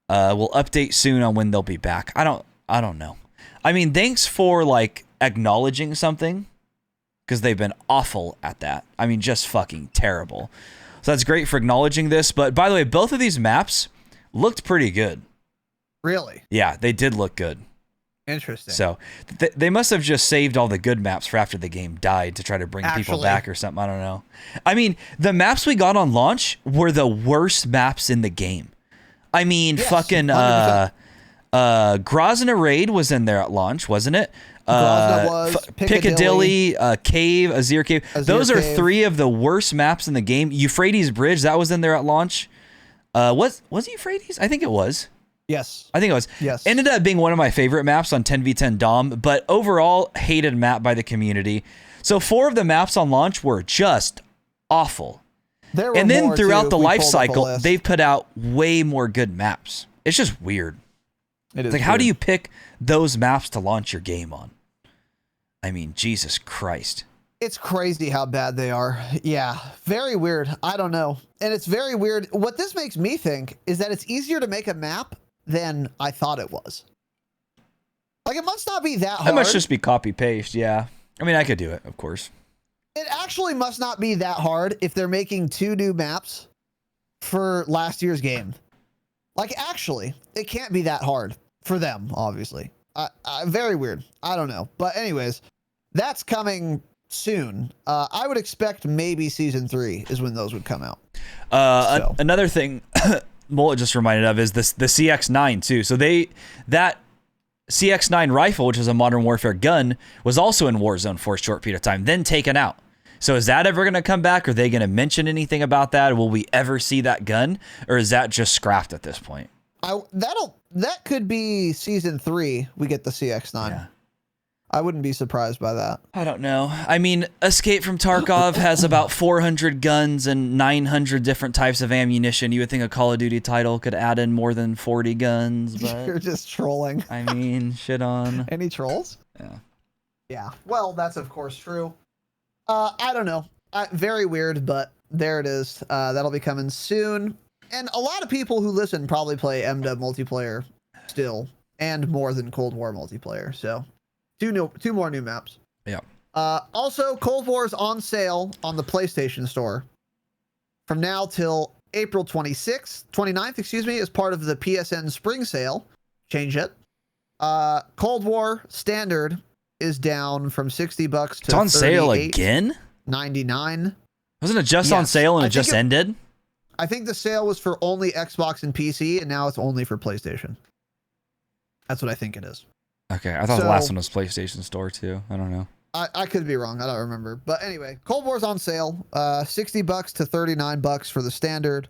We'll update soon on when they'll be back. I don't know. I mean, thanks for acknowledging something, because they've been awful at that. I mean, just fucking terrible. So that's great for acknowledging this. But by the way, both of these maps looked pretty good. Really? Yeah, they did look good. Interesting. So they must have just saved all the good maps for after the game died to try to bring people back or something. I don't know. I mean, the maps we got on launch were the worst maps in the game. I mean, yes, fucking Grozna Raid was in there at launch, wasn't it? Was Piccadilly, Cave, Azir Cave. Those are 3 of the worst maps in the game. Euphrates Bridge, that was in there at launch. Was it Euphrates? I think it was. Yes. I think it was. Yes. Ended up being one of my favorite maps on 10v10 Dom, but overall hated map by the community. So 4 of the maps on launch were just awful. And then throughout the life cycle, they've put out way more good maps. It's just weird. It's like, how do you pick those maps to launch your game on? I mean, Jesus Christ. It's crazy how bad they are. Yeah, very weird. I don't know. And it's very weird. What this makes me think is that it's easier to make a map than I thought it was. Like, it must not be that hard. It must just be copy paste, yeah. I mean, I could do it, of course. It actually must not be that hard if they're making 2 new maps for last year's game. Like, actually, it can't be that hard for them, obviously. Very weird. I don't know. But anyways, that's coming soon. I would expect maybe Season 3 is when those would come out. Another thing Mullet just reminded of is the CX-9 too. So that CX-9 rifle, which is a Modern Warfare gun, was also in Warzone for a short period of time, then taken out. So is that ever going to come back? Are they going to mention anything about that? Will we ever see that gun? Or is that just scrapped at this point? That could be Season 3. We get the CX-9. Yeah. I wouldn't be surprised by that. I don't know. I mean, Escape from Tarkov has about 400 guns and 900 different types of ammunition. You would think a Call of Duty title could add in more than 40 guns, but You're just trolling. I mean, shit on. Any trolls? Yeah. Yeah. Well, that's of course true. I don't know. Very weird, but there it is. That'll be coming soon. And a lot of people who listen probably play MW multiplayer still, and more than Cold War multiplayer. So, two more new maps. Yeah. Also, Cold War is on sale on the PlayStation Store from now till April 29th, excuse me, as part of the PSN Spring Sale. Change it. Cold War Standard is down from $60 to It's on sale again? $99. Wasn't it just on sale and it just ended? I think the sale was for only Xbox and PC, and now it's only for PlayStation. That's what I think it is. Okay, I thought the last one was PlayStation Store too. I don't know. I could be wrong. I don't remember. But anyway, Cold War's on sale. $60 to $39 for the standard.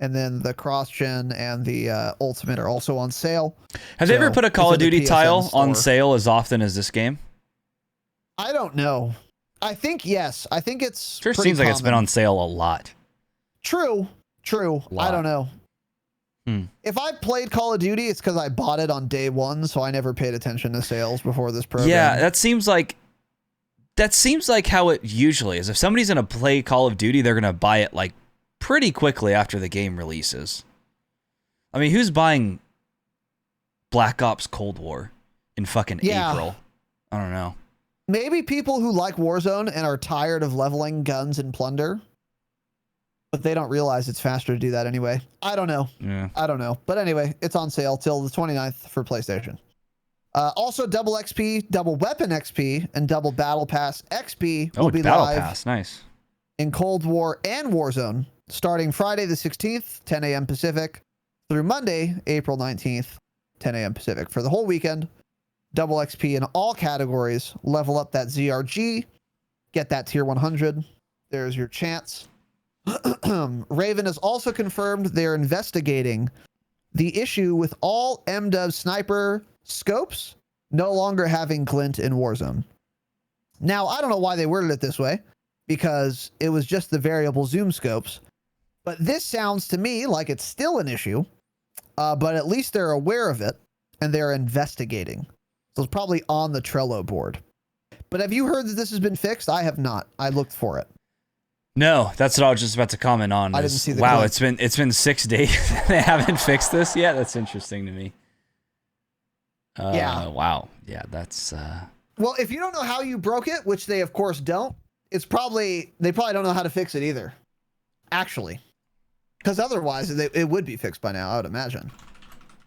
And then the cross-gen and the Ultimate are also on sale. Have they ever put a Call of Duty tile on sale as often as this game? I don't know. I think yes. I think it's sure seems like it's been on sale a lot. True. I don't know. If I played Call of Duty, it's because I bought it on day one, so I never paid attention to sales before this program. Yeah, that seems like how it usually is. If somebody's gonna play Call of Duty, they're gonna buy it like pretty quickly after the game releases. I mean, who's buying Black Ops Cold War in fucking April? I don't know. Maybe people who like Warzone and are tired of leveling guns and plunder, but they don't realize it's faster to do that anyway. I don't know. Yeah. I don't know. But anyway, it's on sale till the 29th for PlayStation. Also, double XP, double weapon XP, and double battle pass XP will be live nice. in Cold War and Warzone starting Friday the 16th, 10 a.m. Pacific, through Monday, April 19th, 10 a.m. Pacific. For the whole weekend, double XP in all categories. Level up that ZRG. Get that tier 100. There's your chance. Raven has also confirmed they're investigating the issue with all MW sniper scopes no longer having glint in Warzone. Now, I don't know why they worded it this way, because it was just the variable zoom scopes. But this sounds to me like it's still an issue, but at least they're aware of it and they're investigating. So it's probably on the Trello board. But have you heard that this has been fixed? I have not. I looked for it. No, that's what I was just about to comment on. I didn't see the wow, glint. it's been 6 days. They haven't fixed this yet. That's interesting to me. Yeah. Wow. Yeah, that's. Well, if you don't know how you broke it, which they of course don't, they probably don't know how to fix it either. Actually, because otherwise it would be fixed by now, I would imagine.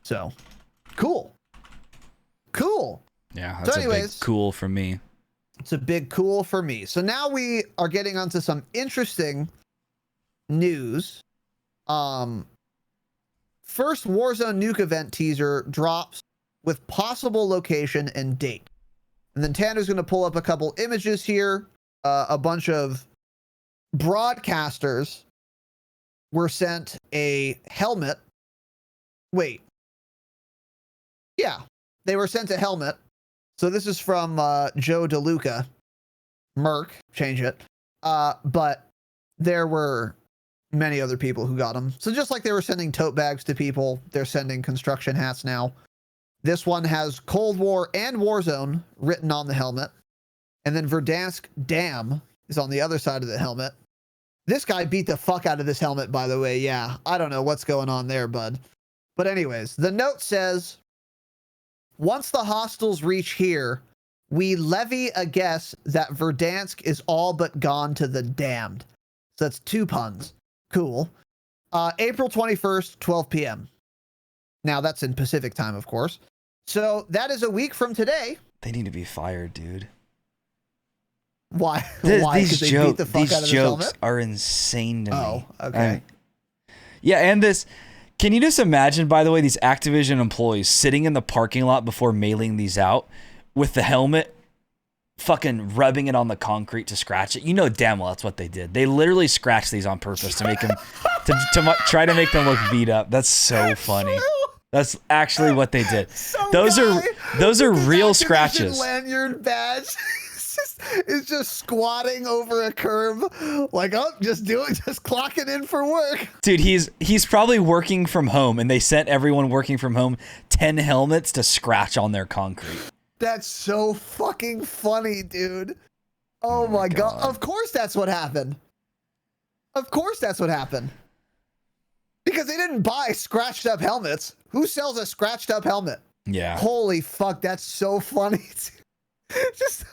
So, cool. Yeah, that's a big cool for me. It's a big cool for me. So now we are getting onto some interesting news. First Warzone nuke event teaser drops with possible location and date. And then Tanner's going to pull up a couple images here. A bunch of broadcasters were sent a helmet. Wait. Yeah, they were sent a helmet. So this is from Joe DeLuca. Merc, change it. But there were many other people who got them. So just like they were sending tote bags to people, they're sending construction hats now. This one has Cold War and Warzone written on the helmet. And then Verdansk Dam is on the other side of the helmet. This guy beat the fuck out of this helmet, by the way. Yeah, I don't know what's going on there, bud. But anyways, the note says, once the hostiles reach here, we levy a guess that Verdansk is all but gone to the damned. So that's 2 puns. Cool. April 21st, 12 p.m. Now that's in Pacific time, of course. So that is a week from today. They need to be fired, dude. Why? Why? These jokes are insane to me. Oh, okay. Yeah, and this... Can you just imagine, by the way, these Activision employees sitting in the parking lot before mailing these out with the helmet, fucking rubbing it on the concrete to scratch it? You know damn well that's what they did. They literally scratched these on purpose to make them, to try to make them look beat up. That's so funny. That's actually what they did. Some Those guy are with his real Activision scratches. lanyard badge is just squatting over a curb, like, oh, just clocking in for work. Dude, he's probably working from home, and they sent everyone working from home 10 helmets to scratch on their concrete. That's so fucking funny, dude. Oh my god. Of course that's what happened. Of course that's what happened. Because they didn't buy scratched up helmets. Who sells a scratched up helmet? Yeah. Holy fuck, that's so funny. Just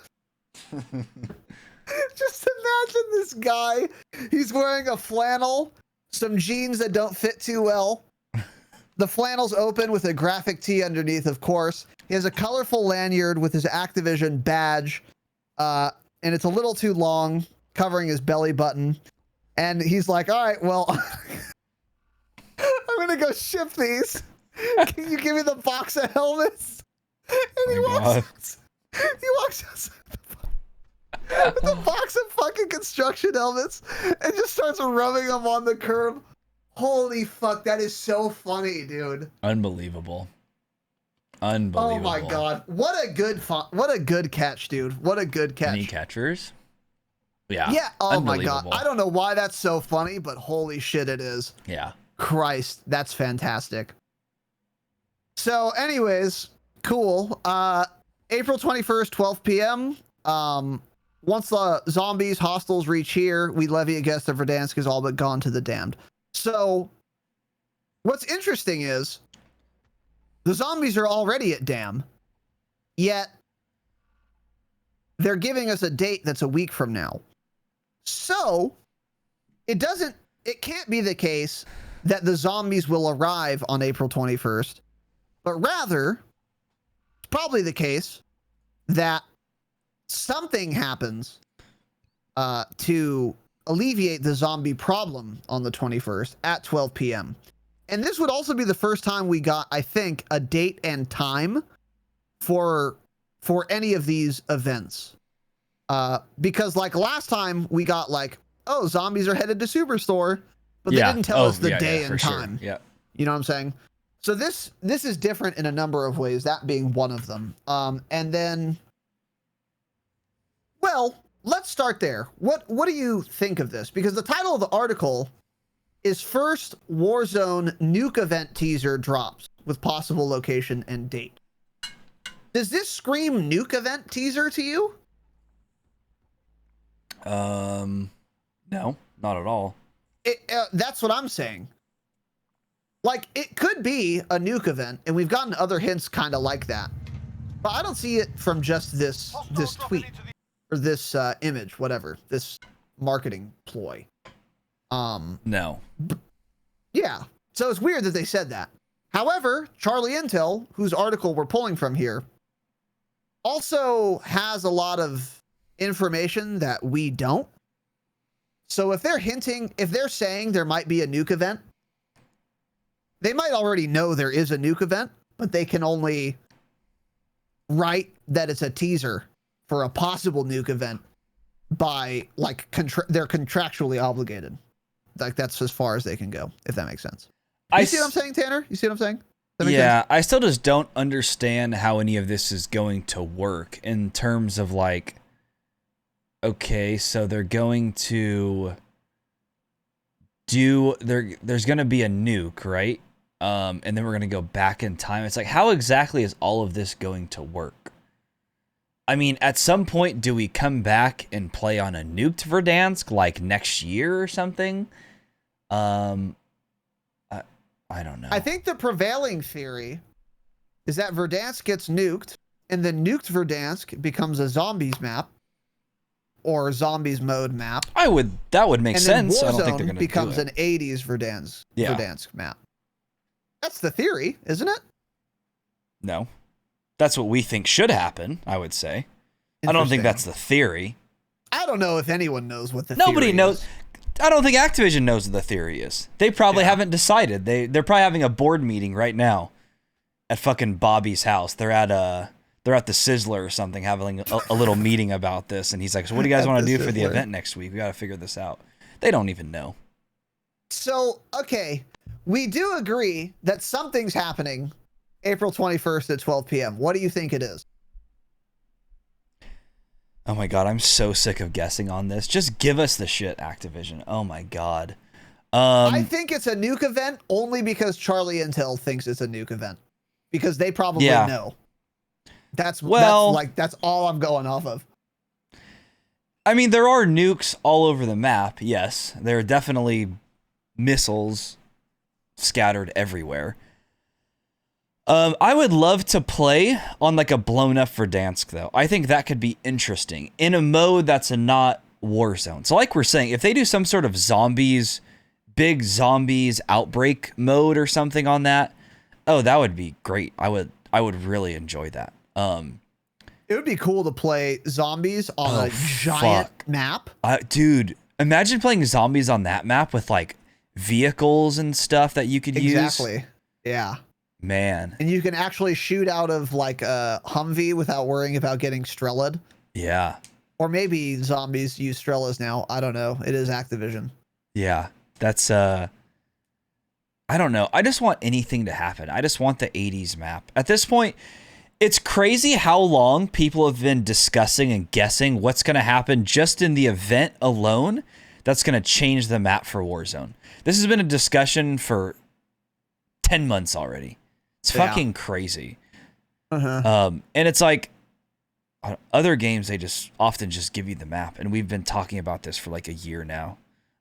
imagine this guy. He's wearing a flannel, some jeans that don't fit too well. The flannel's open with a graphic tee underneath, of course. He has a colorful lanyard with his Activision badge, and it's a little too long, covering his belly button. And he's like, all right, well, I'm going to go ship these. Can you give me the box of helmets? And he walks outside with a box of fucking construction helmets and just starts rubbing them on the curb. Holy fuck, that is so funny, dude. Unbelievable. Unbelievable. Oh my god. What a good catch, dude. What a good catch. Any catchers? Yeah. Yeah, oh my god. I don't know why that's so funny, but holy shit it is. Yeah. Christ, that's fantastic. So anyways, cool. April 21st, 12 p.m. Once the zombies hostiles reach here, we levy against the Verdansk is all but gone to the damned. So what's interesting is the zombies are already at Dam, yet they're giving us a date that's a week from now. So it can't be the case that the zombies will arrive on April 21st, but rather it's probably the case that something happens to alleviate the zombie problem on the 21st at 12 p.m. And this would also be the first time we got, I think, a date and time for any of these events. Because like last time we got like, oh, zombies are headed to Superstore, but they didn't tell us the day and time. Sure. Yeah. You know what I'm saying? So this is different in a number of ways, that being one of them. And then, well, let's start there. What do you think of this? Because the title of the article is First Warzone Nuke Event Teaser Drops with Possible Location and Date. Does this scream Nuke Event Teaser to you? No, not at all. That's what I'm saying. Like, it could be a nuke event, and we've gotten other hints kind of like that. But I don't see it from just this tweet or this image, whatever, this marketing ploy. No. Yeah. So it's weird that they said that. However, Charlie Intel, whose article we're pulling from here, also has a lot of information that we don't. So if they're saying there might be a nuke event, they might already know there is a nuke event, but they can only write that it's a teaser for a possible nuke event by like they're contractually obligated. Like that's as far as they can go, if that makes sense. You see what I'm saying, Tanner? You see what I'm saying? Yeah, sense? I still just don't understand how any of this is going to work in terms of like, okay, so they're going to there's going to be a nuke, right? And then we're going to go back in time. It's like, how exactly is all of this going to work? I mean, at some point, do we come back and play on a nuked Verdansk like next year or something? I don't know. I think the prevailing theory is that Verdansk gets nuked, and then nuked Verdansk becomes a zombies map or zombies mode map. That would make sense. Warzone I don't think they're going to becomes do it. An 80s Verdansk map. That's the theory, isn't it? No. That's what we think should happen, I would say. I don't think that's the theory. I don't know if anyone knows what the theory Nobody knows. is. I don't think Activision knows what the theory is. They probably haven't decided. They're probably having a board meeting right now at fucking Bobby's house. They're at the Sizzler or something, having a little meeting about this. And he's like, so what do you guys want to do for the event next week? We got to figure this out. They don't even know. So, okay. we do agree that something's happening April 21st at 12 p.m. What do you think it is? Oh my god, I'm so sick of guessing on this. Just give us the shit, Activision. Oh my god. I think it's a nuke event only because Charlie Intel thinks it's a nuke event. Because they probably know. That's all I'm going off of. I mean, there are nukes all over the map, yes. There are definitely missiles scattered everywhere. I would love to play on like a blown up Verdansk though. I think that could be interesting in a mode that's not Warzone. So like we're saying, if they do some sort of big zombies outbreak mode or something on that, oh, that would be great. I would really enjoy that. It would be cool to play zombies on a giant map. Dude, imagine playing zombies on that map with like vehicles and stuff that you could use. Exactly. Yeah. Man. And you can actually shoot out of like a Humvee without worrying about getting Strela'd. Yeah. Or maybe zombies use Strelas now. I don't know. It is Activision. Yeah. That's I don't know. I just want anything to happen. I just want the 80s map. At this point, it's crazy how long people have been discussing and guessing what's going to happen just in the event alone that's going to change the map for Warzone. This has been a discussion for 10 months already. It's fucking crazy. And it's like other games, they just often just give you the map. And we've been talking about this for like a year now.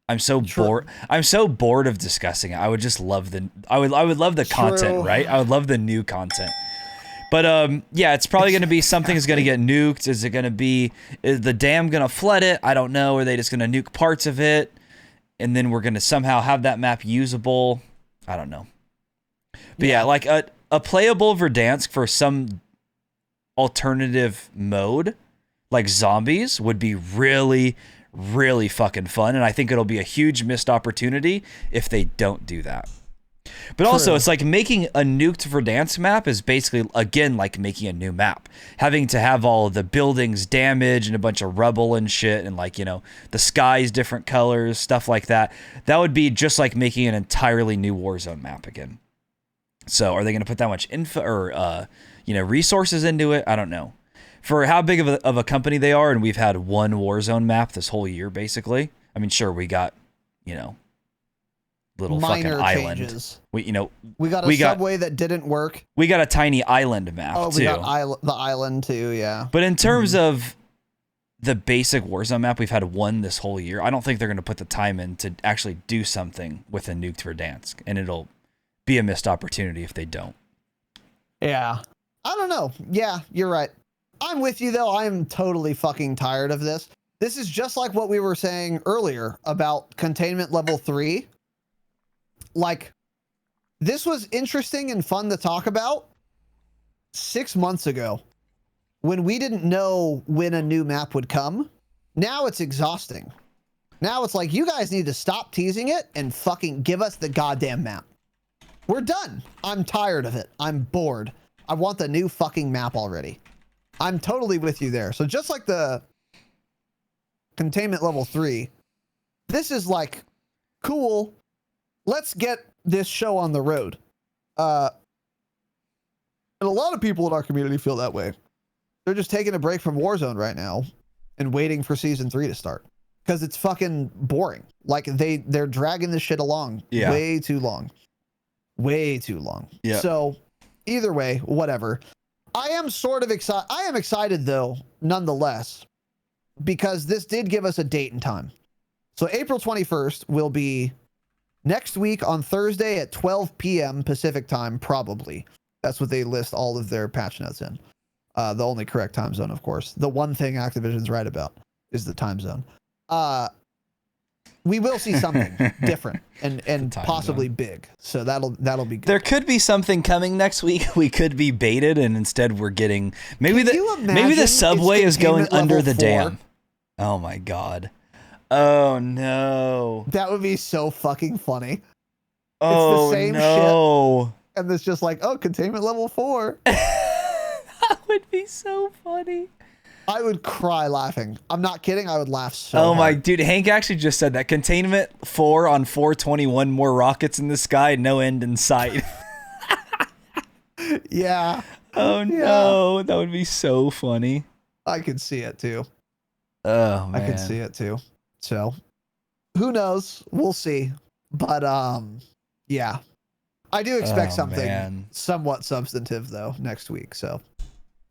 I'm so bored. I'm so bored of discussing it. I would just love I would love the content, right? I would love the new content. But yeah, it's probably going to be something's going to get nuked. Is the dam going to flood it? I don't know. Are they just going to nuke parts of it? And then we're going to somehow have that map usable? I don't know. But yeah, like a playable Verdansk for some alternative mode, like zombies, would be really, really fucking fun. And I think it'll be a huge missed opportunity if they don't do that. But also, it's like making a nuked Verdansk map is basically, again, like making a new map. Having to have all of the buildings damaged and a bunch of rubble and shit and like, you know, the sky's different colors, stuff like that. That would be just like making an entirely new Warzone map again. So are they going to put that much info or, resources into it? I don't know. For how big of a company they are, and we've had one Warzone map this whole year, basically. I mean, sure, we got, little minor fucking island. Changes. We got a subway that didn't work. We got a tiny island map, too. We got the island, too, yeah. But in terms of the basic Warzone map, we've had one this whole year. I don't think they're going to put the time in to actually do something with a nuked Verdansk, and it'll be a missed opportunity if they don't. Yeah. I don't know. Yeah, you're right. I'm with you, though. I'm totally fucking tired of this. This is just like what we were saying earlier about containment level 3. Like, this was interesting and fun to talk about 6 months ago when we didn't know when a new map would come. Now it's exhausting. Now it's like, you guys need to stop teasing it and fucking give us the goddamn map. We're done. I'm tired of it. I'm bored. I want the new fucking map already. I'm totally with you there. So just like the containment level 3, this is like, cool. Let's get this show on the road. And a lot of people in our community feel that way. They're just taking a break from Warzone right now and waiting for season 3 to start because it's fucking boring. Like they're dragging this shit along way too long. Way too long. Yeah. So either way, whatever. I am sort of excited. I am excited though, nonetheless, because this did give us a date and time. So April 21st will be next week on Thursday at 12 p.m. Pacific time, probably. That's what they list all of their patch notes in. The only correct time zone, of course. The one thing Activision's right about is the time zone. We will see something different and possibly big. So that'll be good. There could be something coming next week. We could be baited, and instead we're getting maybe the subway is going under the dam. Oh my god. Oh no. That would be so fucking funny. Oh, it's the same shit. And it's just like, oh, containment level 4. That would be so funny. I would cry laughing. I'm not kidding. I would laugh so Oh my hard. dude, Hank actually just said that containment 4 on 421, more rockets in the sky, no end in sight. Yeah. Oh no, that would be so funny. I could see it too. Oh man. I could see it too. So who knows? We'll see. But yeah. I do expect something somewhat substantive though next week. So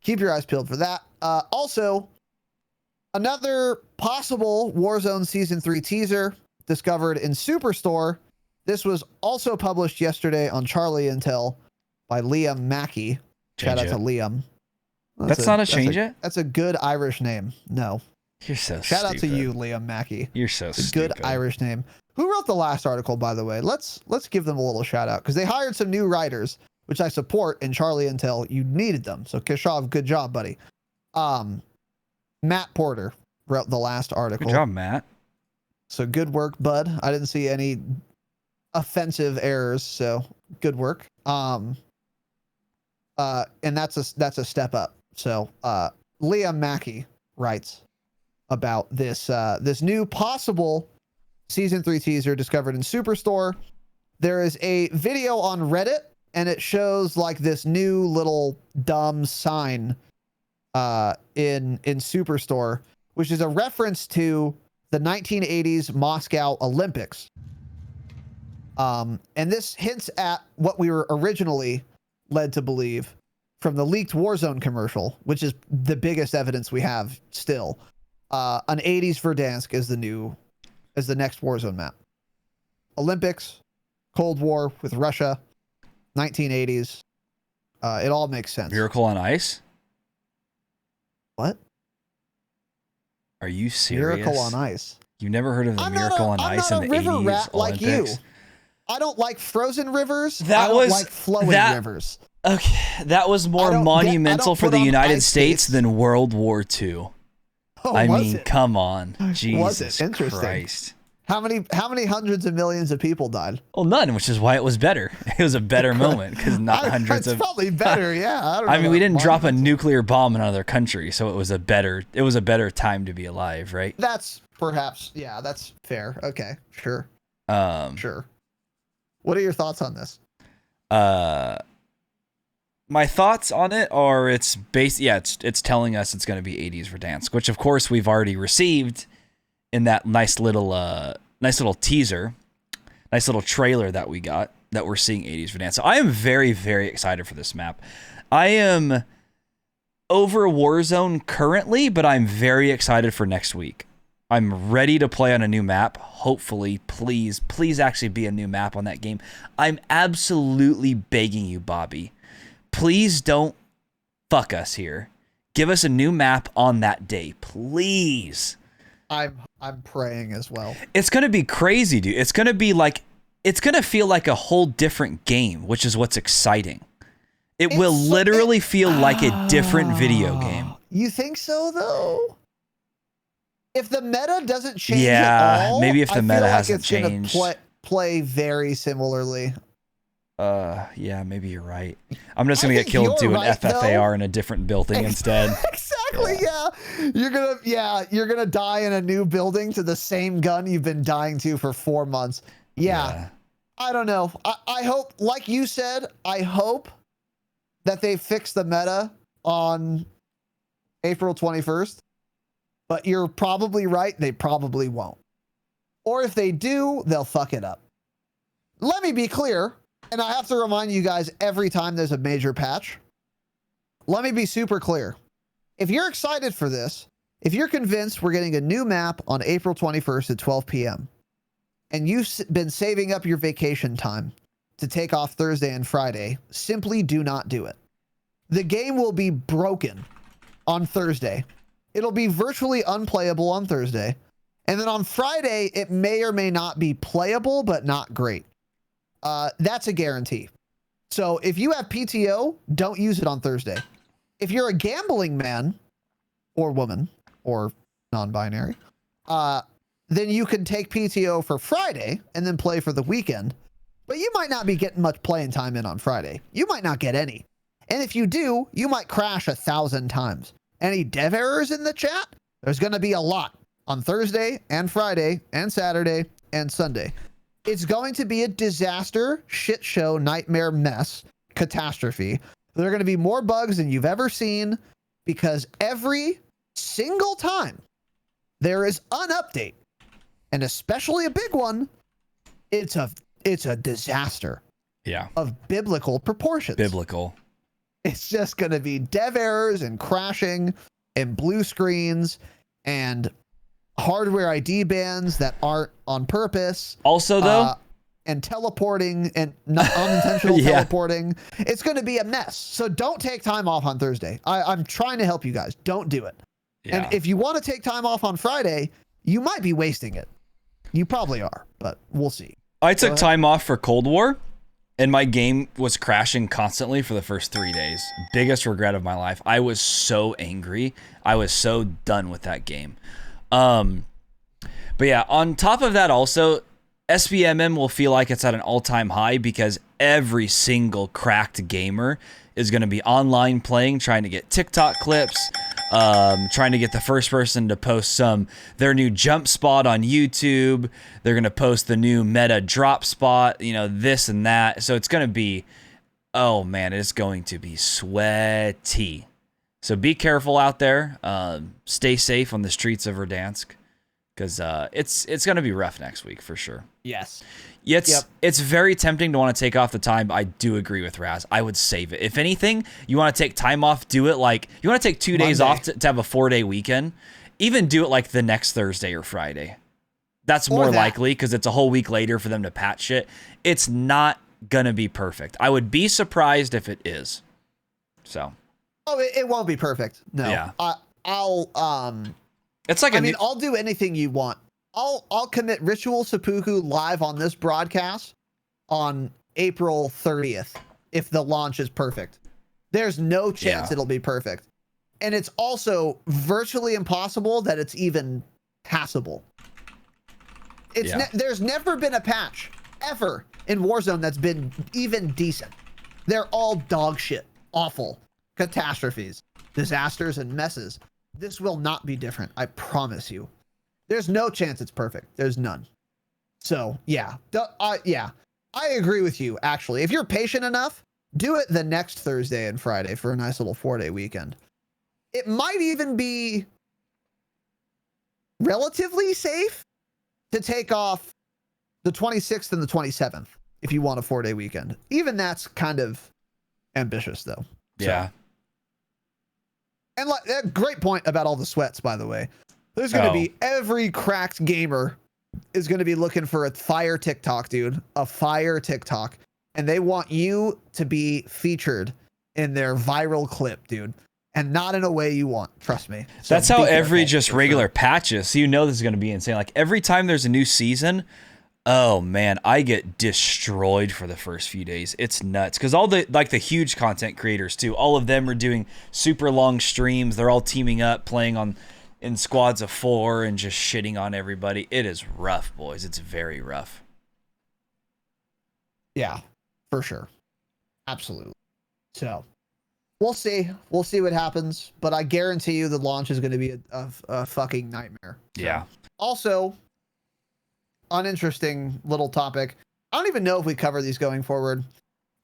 keep your eyes peeled for that. Also, another possible Warzone Season 3 teaser discovered in Superstore. This was also published yesterday on Charlie Intel by Liam Mackey. Shout out to Liam. That's not a change it? That's a good Irish name. No. You're so Shout out to you, Liam Mackey. You're so it's a stupid. good Irish name. Who wrote the last article, by the way? Let's give them a little shout out because they hired some new writers, which I support. In Charlie Intel, you needed them. So Keshav, good job, buddy. Matt Porter wrote the last article. Good job, Matt. So good work, bud. I didn't see any offensive errors, so good work. And that's a step up. So Liam Mackey writes about this this new possible Season 3 teaser discovered in Superstore. There is a video on Reddit, and it shows like this new little dumb sign in Superstore, which is a reference to the 1980s Moscow Olympics. And this hints at what we were originally led to believe from the leaked Warzone commercial, which is the biggest evidence we have still. An 80s Verdansk is the next Warzone map. Olympics, Cold War with Russia, 1980s. It all makes sense. Miracle on Ice? What? Are you serious? Miracle on Ice. You never heard of the Miracle on Ice in the 80s river rat like you. Olympics? I don't like frozen rivers. I don't like flowing rivers. Okay, that was more monumental for the United States than World War II. Oh, I mean, come on. Was it? Jesus Interesting. Christ. How many hundreds of millions of people died? Well, none, which is why it was better. It was a better moment because not hundreds of. It's probably better, yeah. I mean, we didn't drop a nuclear bomb in another country, so it was a better time to be alive, right? That's perhaps, yeah, that's fair. Okay, sure. Sure. What are your thoughts on this? My thoughts on it are it's telling us it's going to be 80s Verdansk, which of course we've already received in that nice little teaser, nice little trailer that we got, that we're seeing 80s Verdansk. So I am very, very excited for this map. I am over Warzone currently, but I'm very excited for next week. I'm ready to play on a new map. Hopefully, please actually be a new map on that game. I'm absolutely begging you, Bobby. Please don't fuck us here. Give us a new map on that day, please. I'm praying as well. It's going to be crazy, dude. It's going to feel like a whole different game, which is what's exciting. It will literally feel like a different video game. You think so, though? If the meta doesn't change at all, maybe if the meta hasn't it's changed. Gonna play very similarly. Yeah, maybe you're right. I'm just gonna get killed doing FFAR in a different building instead. Exactly. Yeah. You're gonna die in a new building to the same gun you've been dying to for 4 months. Yeah. I don't know. I hope, like you said, I hope that they fix the meta on April 21st. But you're probably right. They probably won't. Or if they do, they'll fuck it up. Let me be clear. And I have to remind you guys every time there's a major patch. Let me be super clear. If you're excited for this, if you're convinced we're getting a new map on April 21st at 12 p.m., and you've been saving up your vacation time to take off Thursday and Friday, simply do not do it. The game will be broken on Thursday. It'll be virtually unplayable on Thursday. And then on Friday, it may or may not be playable, but not great. That's a guarantee. So if you have PTO, don't use it on Thursday. If you're a gambling man or woman or non-binary, then you can take PTO for Friday and then play for the weekend. But you might not be getting much playing time in on Friday. You might not get any. And if you do, you might crash 1,000 times. any dev errors in the chat, there's going to be a lot on Thursday and Friday and Saturday and Sunday. It's going to be a disaster, shit show, nightmare, mess, catastrophe. There are going to be more bugs than you've ever seen because every single time there is an update, and especially a big one, it's a disaster. Yeah. Of biblical proportions. Biblical. It's just going to be dev errors and crashing and blue screens and hardware ID bans that aren't on purpose. Also, though, and teleporting and unintentional Yeah. teleporting. It's going to be a mess. So don't take time off on Thursday. I'm trying to help you guys. Don't do it. Yeah. And if you want to take time off on Friday, you might be wasting it. You probably are, but we'll see. I took time off for Cold War, and my game was crashing constantly for the first 3 days. Biggest regret of my life. I was so angry. I was so done with that game. But yeah, on top of that also, SBMM will feel like it's at an all-time high because every single cracked gamer is going to be online playing, trying to get TikTok clips, trying to get the first person to post their new jump spot on YouTube. They're going to post the new meta drop spot, this and that. So it's going to be, oh man, it's going to be sweaty. So be careful out there. Stay safe on the streets of Verdansk because it's going to be rough next week for sure. Yes. It's very tempting to want to take off the time. I do agree with Raz. I would save it. If anything, you want to take time off, do it like you want to take 2 days off to have a 4-day weekend. Even do it like the next Thursday or Friday. That's more likely because it's a whole week later for them to patch shit. It's not going to be perfect. I would be surprised if it is. So. Oh, it won't be perfect. No. Yeah. It's like I'll do anything you want. I'll commit ritual seppuku live on this broadcast on April 30th if the launch is perfect. There's no chance it'll be perfect. And it's also virtually impossible that it's even passable. There's never been a patch ever in Warzone that's been even decent. They're all dog shit, awful catastrophes, disasters, and messes. This will not be different. I promise you. There's no chance it's perfect. There's none. So yeah, I agree with you. Actually, if you're patient enough, do it the next Thursday and Friday for a nice little 4-day weekend. It might even be relatively safe to take off the 26th and the 27th if you want a 4-day weekend. Even that's kind of ambitious though. Yeah. So. And a great point about all the sweats, by the way. There's going to be every cracked gamer is going to be looking for a fire TikTok, dude. A fire TikTok. And they want you to be featured in their viral clip, dude. And not in a way you want. Trust me. So that's how every just regular patch is. So this is going to be insane. Like every time there's a new season, oh man, I get destroyed for the first few days. It's nuts. Because all the huge content creators too, all of them are doing super long streams. They're all teaming up, playing in squads of 4 and just shitting on everybody. It is rough, boys. It's very rough. Yeah, for sure. Absolutely. So we'll see. We'll see what happens. But I guarantee you the launch is going to be a fucking nightmare. So. Yeah. Also, uninteresting little topic. I don't even know if we cover these going forward.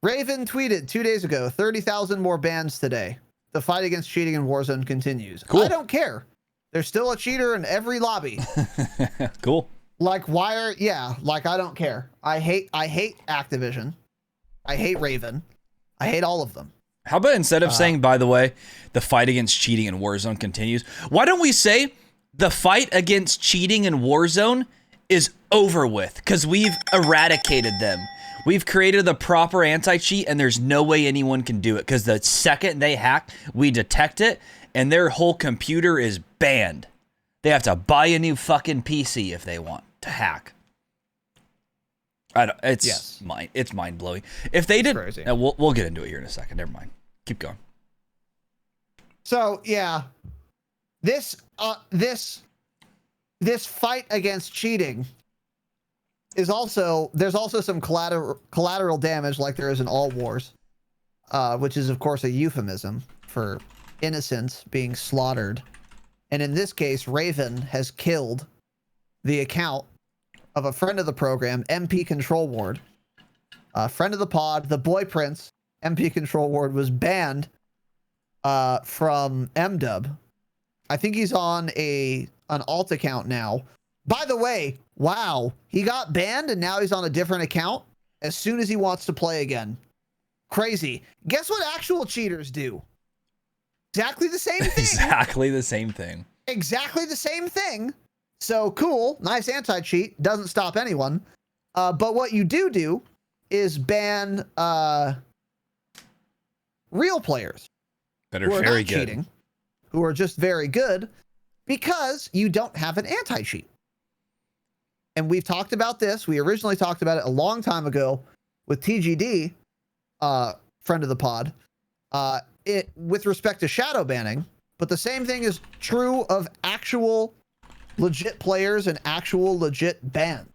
Raven tweeted 2 days ago, 30,000 more bans today. The fight against cheating in Warzone continues. Cool. I don't care. There's still a cheater in every lobby. Cool. I don't care. I hate Activision. I hate Raven. I hate all of them. How about instead of saying, by the way, the fight against cheating in Warzone continues, why don't we say the fight against cheating in Warzone is over with? Because we've eradicated them. We've created the proper anti-cheat and there's no way anyone can do it. Because the second they hack, we detect it and their whole computer is banned. They have to buy a new fucking PC if they want to hack. It's mind blowing. If they did, we'll get into it here in a second. Never mind. Keep going. So yeah, this fight against cheating is there's also some collateral damage like there is in all wars, which is of course a euphemism for innocents being slaughtered. And in this case, Raven has killed the account of a friend of the program, MP Control Ward. A friend of the pod, the boy prince, MP Control Ward, was banned from MDub. I think he's on an alt account now. By the way, wow, he got banned and now he's on a different account as soon as he wants to play again. Crazy. Guess what actual cheaters do? Exactly the same thing. Exactly the same thing. Exactly the same thing. So cool, nice anti-cheat, doesn't stop anyone. But what you do is ban real players That who are are very not good. cheating, who are just very good, because you don't have an anti-cheat. And we've talked about this. We originally talked about it a long time ago with TGD, friend of the pod, with respect to shadow banning. But the same thing is true of actual legit players and actual legit ban.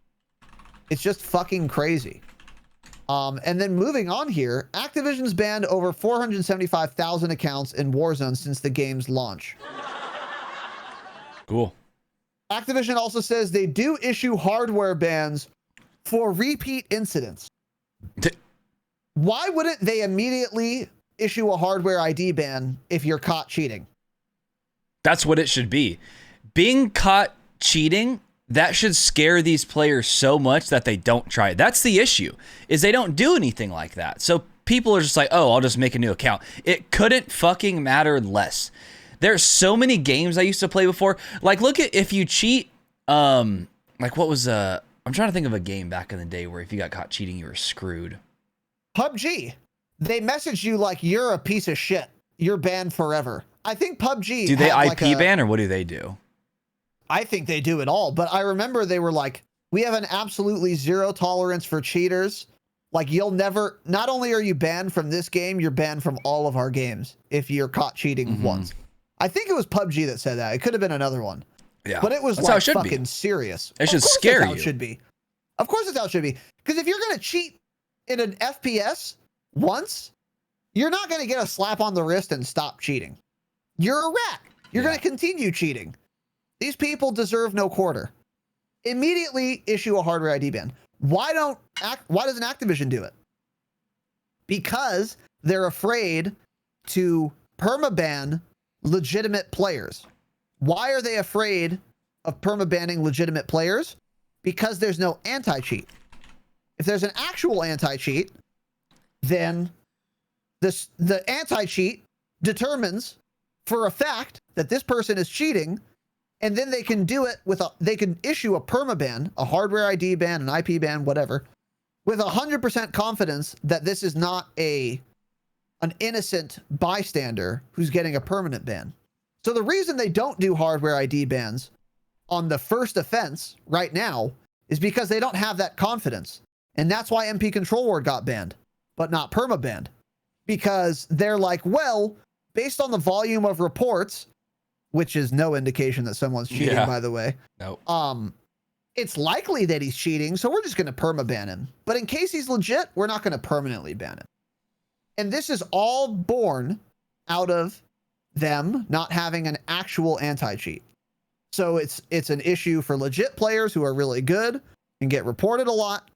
It's just fucking crazy. And then moving on here, Activision's banned over 475,000 accounts in Warzone since the game's launch. Cool. Activision also says they do issue hardware bans for repeat incidents. Why wouldn't they immediately issue a hardware ID ban if you're caught cheating? That's what it should be. Being caught cheating, that should scare these players so much that they don't try it. That's the issue, is they don't do anything like that. So people are just like, oh, I'll just make a new account. It couldn't fucking matter less. There's so many games I used to play before. Like, look at if you cheat, like what was, I'm trying to think of a game back in the day where if you got caught cheating, you were screwed. PUBG. They message you like, you're a piece of shit. You're banned forever. I think PUBG. Do they had IP ban or what do they do? I think they do it all, but I remember they were like, we have an absolutely zero tolerance for cheaters. Like, you'll never, not only are you banned from this game, you're banned from all of our games if you're caught cheating once. I think it was PUBG that said that. It could have been another one. Yeah. But it was That's how like it should fucking be. serious. It should Of course scare that's how you. It should be. Of course it's how it should be. Because if you're going to cheat in an FPS once, you're not going to get a slap on the wrist and stop cheating. You're a rat. You're going to continue cheating. These people deserve no quarter. Immediately issue a hardware ID ban. Why doesn't Activision do it? Because they're afraid to permaban legitimate players. Why are they afraid of permabanning legitimate players? Because there's no anti-cheat. If there's an actual anti-cheat, then the anti-cheat determines for a fact that this person is cheating, and then they can do it they can issue a permaban, a hardware ID ban, an IP ban, whatever, with 100% confidence that this is not an innocent bystander who's getting a permanent ban. So the reason they don't do hardware ID bans on the first offense right now is because they don't have that confidence. And that's why MP Control Ward got banned, but not permabanned. Because they're like, well, based on the volume of reports, which is no indication that someone's cheating, by the way. Nope. It's likely that he's cheating, so we're just going to permaban him. But in case he's legit, we're not going to permanently ban him. And this is all born out of them not having an actual anti-cheat. So it's an issue for legit players who are really good and get reported a lot.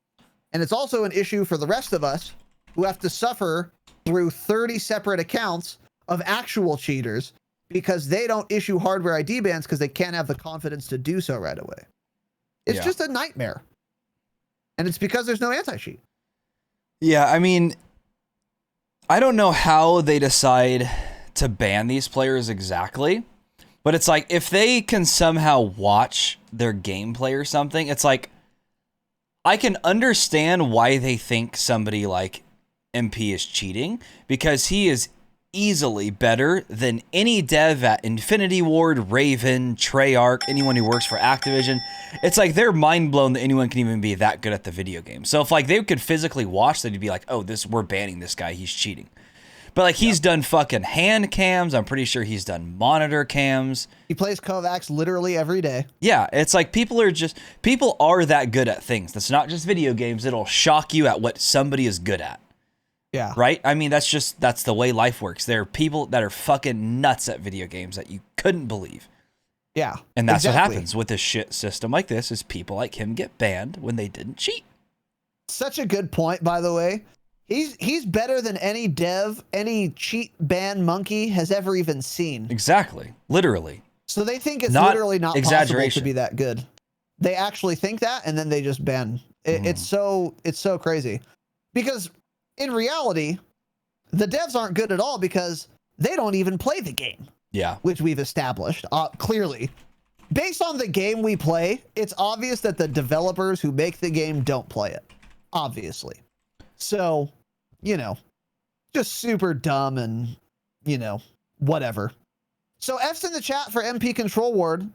And it's also an issue for the rest of us who have to suffer through 30 separate accounts of actual cheaters because they don't issue hardware ID bans because they can't have the confidence to do so right away. It's just a nightmare. And it's because there's no anti-cheat. Yeah, I mean, I don't know how they decide to ban these players exactly, but it's like if they can somehow watch their gameplay or something, it's like I can understand why they think somebody like MP is cheating, because he is easily better than any dev at Infinity Ward, Raven, Treyarch, anyone who works for Activision. It's like they're mind blown that anyone can even be that good at the video game. So if like they could physically watch, they'd be like, oh, we're banning this guy, he's cheating. But like he's done fucking hand cams. I'm pretty sure he's done monitor cams. He plays Kovacs literally every day. Yeah, it's like people are that good at things. That's not just video games. It'll shock you at what somebody is good at. Yeah. Right? I mean, that's the way life works. There are people that are fucking nuts at video games that you couldn't believe. Yeah. And that's exactly. what happens with this shit system like this is people like him get banned when they didn't cheat. Such a good point, by the way. He's better than any dev, any cheat ban monkey has ever even seen. Exactly. Literally. So they think it's Not literally not possible exaggeration. to be that good. They actually think that, and then they just ban. It's so crazy. Because in reality, the devs aren't good at all because they don't even play the game. Yeah. Which we've established clearly. Based on the game we play, it's obvious that the developers who make the game don't play it. Obviously. So, just super dumb and, whatever. So F's in the chat for MP Control Ward.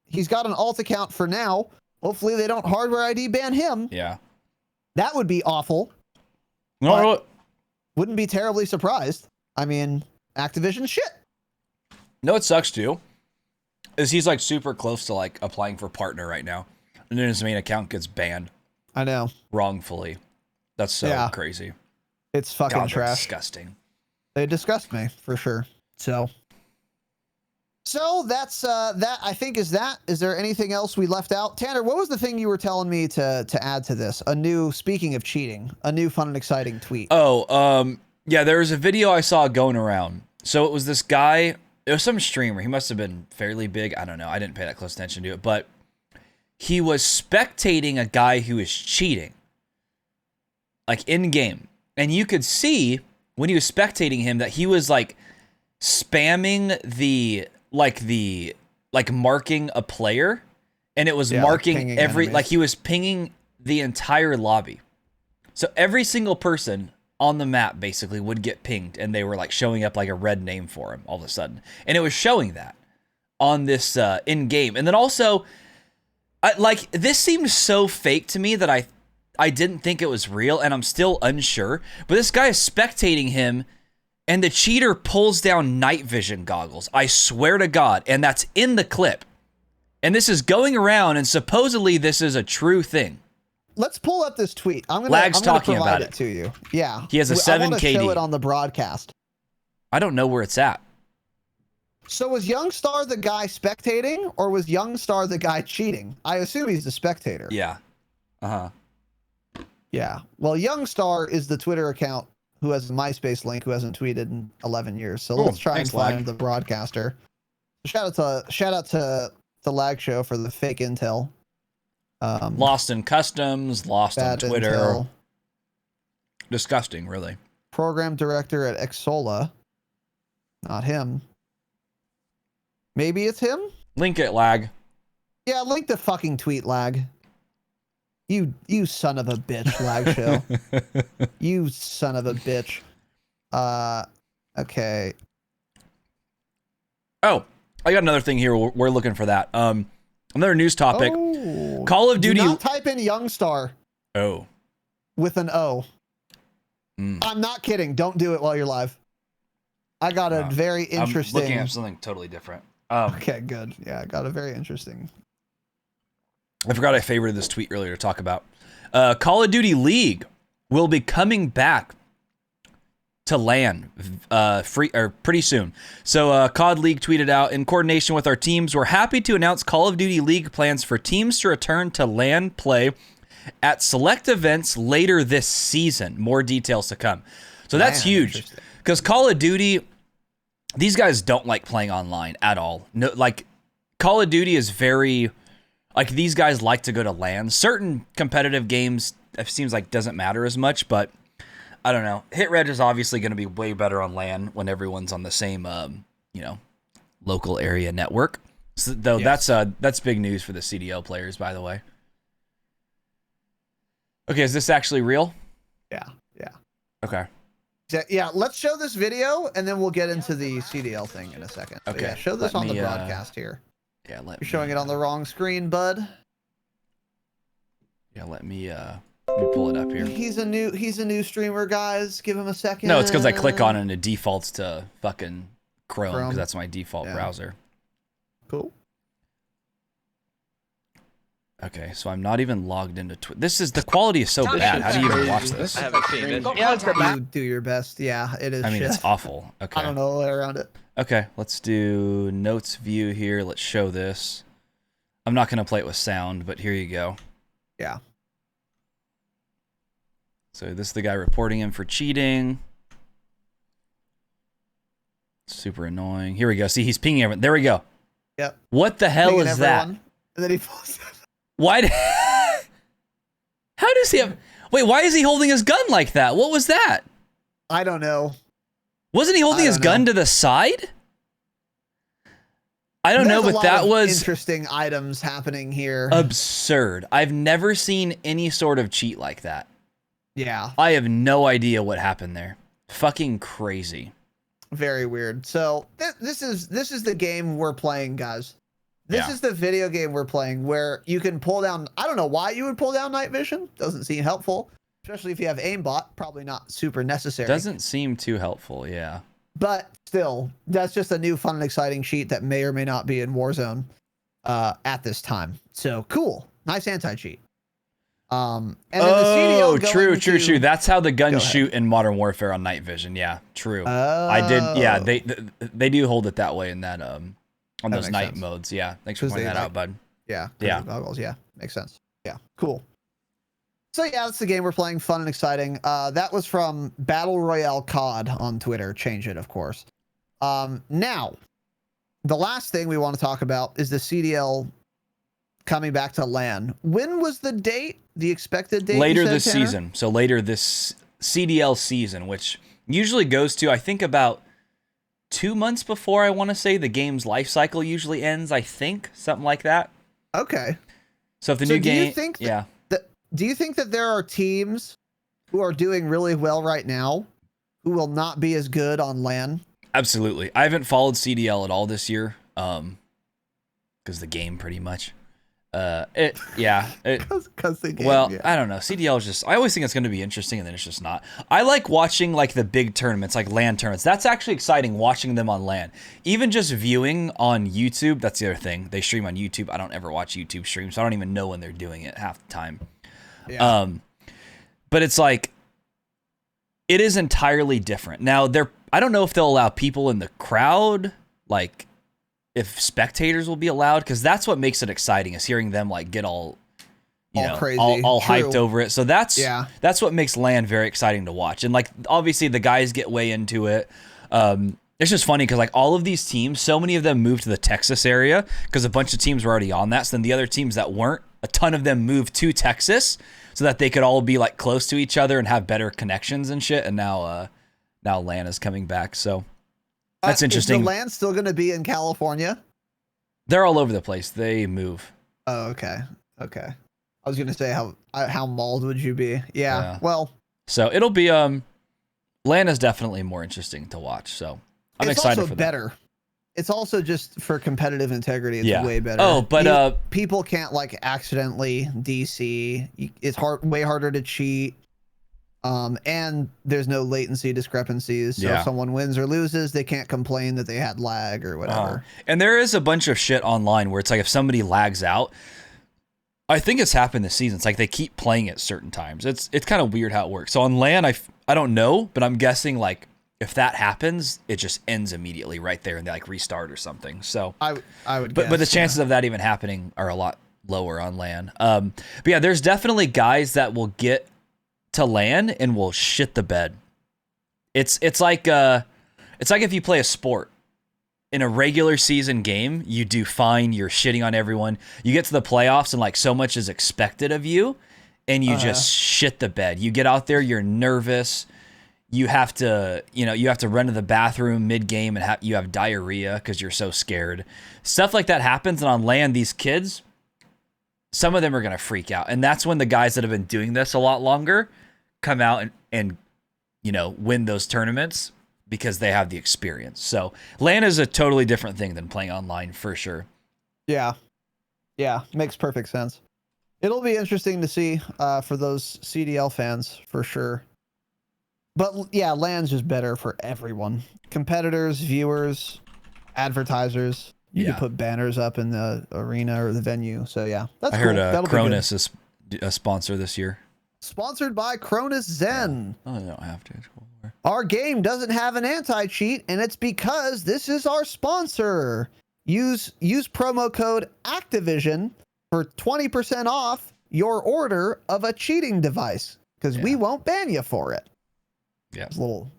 He's got an alt account for now. Hopefully they don't hardware ID ban him. Yeah. That would be awful. No, wouldn't be terribly surprised. I mean, Activision shit. No, it sucks too. Is he's like super close to like applying for partner right now, and then his main account gets banned. I know. Wrongfully. That's so crazy. It's fucking God, trash. Disgusting. They disgust me for sure. So that's that. I think is that. Is there anything else we left out? Tanner, what was the thing you were telling me to add to this? Speaking of cheating, a new fun and exciting tweet. Oh, yeah, there was a video I saw going around. So it was this guy, it was some streamer. He must have been fairly big. I don't know. I didn't pay that close attention to it, but he was spectating a guy who was cheating, like in game. And you could see when he was spectating him that he was like spamming the marking a player, and it was marking like every, enemies. like he was pinging the entire lobby. So every single person on the map basically would get pinged, and they were like showing up like a red name for him all of a sudden. And it was showing that on this in game. And then also this seemed so fake to me that I didn't think it was real, and I'm still unsure. But this guy is spectating him, and the cheater pulls down night vision goggles. I swear to God. And that's in the clip. And this is going around, and supposedly this is a true thing. Let's pull up this tweet. I'm gonna talking provide about it to you. Yeah. He has a 7 I want to KD. show it on the broadcast. I don't know where it's at. So was Youngstar the guy spectating, or was Youngstar the guy cheating? I assume he's the spectator. Yeah. Uh-huh. Yeah. Well, Youngstar is the Twitter account who has a MySpace link, who hasn't tweeted in 11 years. So let's try and find the broadcaster. Shout out to Lag Show for the fake intel. Lost in customs, lost on Twitter. Intel. Disgusting, really. Program director at Xsola. Not him. Maybe it's him? Link it, Lag. Yeah, link the fucking tweet, Lag. You son of a bitch, Lag Show. You son of a bitch. Okay. Oh, I got another thing here. We're looking for that. Another news topic. Oh, Call of Duty. Do not type in Youngstar Oh. with an O. I'm not kidding. Don't do it while you're live. I got a very interesting. I'm looking at something totally different. Okay, good. Yeah, I got a very interesting. I forgot I favorited this tweet earlier to talk about. Call of Duty League will be coming back to LAN pretty soon. So COD League tweeted out, in coordination with our teams, we're happy to announce Call of Duty League plans for teams to return to LAN play at select events later this season. More details to come. So that's huge, because Call of Duty, these guys don't like playing online at all. No, like Call of Duty is very, like these guys like to go to LAN. Certain competitive games, it seems like doesn't matter as much, but I don't know. Hit Reg is obviously going to be way better on LAN when everyone's on the same, local area network. So, though that's big news for the CDL players, by the way. Okay, is this actually real? Yeah. Okay. Yeah, let's show this video, and then we'll get into the CDL thing in a second. Okay. Yeah, show this on the broadcast here. Yeah, You're showing it on the wrong screen, bud. Yeah, let me pull it up here. He's a new streamer, guys. Give him a second. No, it's because I click on it and it defaults to fucking Chrome, because that's my default browser. Cool. Okay, so I'm not even logged into Twitch. The quality is so bad. How do you even watch this? I haven't seen it. You do your best. Yeah, it is. I mean, shit. it's awful. Okay. I don't know the way around it. Okay, let's do notes view here. Let's show this. I'm not going to play it with sound, but here you go. Yeah. So this is the guy reporting him for cheating. Super annoying. Here we go. See, he's pinging everyone. There we go. Yep. What the hell Pinging is that? everyone, and then he pulls. Why? How does he have... Wait, why is he holding his gun like that? What was that? I don't know. Wasn't he holding his gun to the side? I don't know, but that was interesting items happening here. Absurd. I've never seen any sort of cheat like that. Yeah. I have no idea what happened there. Fucking crazy. Very weird. So this is the game we're playing, guys. This is the video game we're playing where you can pull down. I don't know why you would pull down night vision. Doesn't seem helpful, especially if you have aimbot. Probably not super necessary. Doesn't seem too helpful. Yeah. But still, that's just a new fun and exciting cheat that may or may not be in Warzone at this time. So cool. Nice anti-cheat. And then the CDL true. That's how the guns shoot in Modern Warfare on night vision. Yeah, true. I did. Yeah, they do hold it that way in that on those night modes. Yeah, thanks for pointing that out, bud. Yeah. Goggles. Yeah, makes sense. Yeah, cool. So yeah, that's the game we're playing. Fun and exciting. That was from Battle Royale COD on Twitter. Change it, of course. Now, the last thing we want to talk about is the CDL coming back to LAN. When was the date? The expected date? Later this season. So later this CDL season, which usually goes to, I think, about 2 months before, I want to say, the game's life cycle usually ends. I think something like that. Okay. So if the new game, do you think that there are teams who are doing really well right now who will not be as good on LAN? Absolutely. I haven't followed CDL at all this year, because the game pretty much. Because the game. Well, yeah. I don't know. CDL is just. I always think it's going to be interesting, and then it's just not. I like watching like the big tournaments, like LAN tournaments. That's actually exciting watching them on LAN. Even just viewing on YouTube. That's the other thing. They stream on YouTube. I don't ever watch YouTube streams, so I don't even know when they're doing it half the time. Yeah. But it's like, it is entirely different. Now I don't know if they'll allow people in the crowd, like if spectators will be allowed, because that's what makes it exciting, is hearing them like get all crazy, all hyped over it. So that's what makes LAN very exciting to watch. And like obviously the guys get way into it. It's just funny because like all of these teams, so many of them moved to the Texas area because a bunch of teams were already on that. So then the other teams that weren't, a ton of them moved to Texas so that they could all be like close to each other and have better connections and shit. And now LAN is coming back. So that's interesting. Is the LAN still going to be in California? They're all over the place. They move. Oh, okay. Okay. I was going to say how mauled would you be? Yeah. Well, so it'll be, LAN is definitely more interesting to watch. So I'm excited for that. Better. It's also just for competitive integrity. It's way better. Oh, but people can't like accidentally DC. It's way harder to cheat. And there's no latency discrepancies. So if someone wins or loses, they can't complain that they had lag or whatever. And there is a bunch of shit online where it's like if somebody lags out, I think it's happened this season. It's like they keep playing at certain times. It's kind of weird how it works. So on LAN, I don't know, but I'm guessing like if that happens, it just ends immediately right there and they like restart or something. So I would guess, but the chances of that even happening are a lot lower on LAN. But yeah, there's definitely guys that will get to LAN and will shit the bed. It's like if you play a sport. In a regular season game, you do fine, you're shitting on everyone. You get to the playoffs and like so much is expected of you and you just shit the bed. You get out there, you're nervous. You have to run to the bathroom mid-game and you have diarrhea because you're so scared. Stuff like that happens, and on LAN, these kids, some of them are going to freak out. And that's when the guys that have been doing this a lot longer come out and win those tournaments because they have the experience. So LAN is a totally different thing than playing online for sure. Yeah. Yeah, makes perfect sense. It'll be interesting to see for those CDL fans for sure. But yeah, LAN's just better for everyone. Competitors, viewers, advertisers. You Yeah. can put banners up in the arena or the venue. So yeah, that's I heard cool. That'll be good. Cronus is a sponsor this year. Sponsored by Cronus Zen. Oh, they don't have to. It's cool. Our game doesn't have an anti-cheat, and it's because this is our sponsor. Use promo code Activision for 20% off your order of a cheating device, because we won't ban you for it. Yeah. It's a little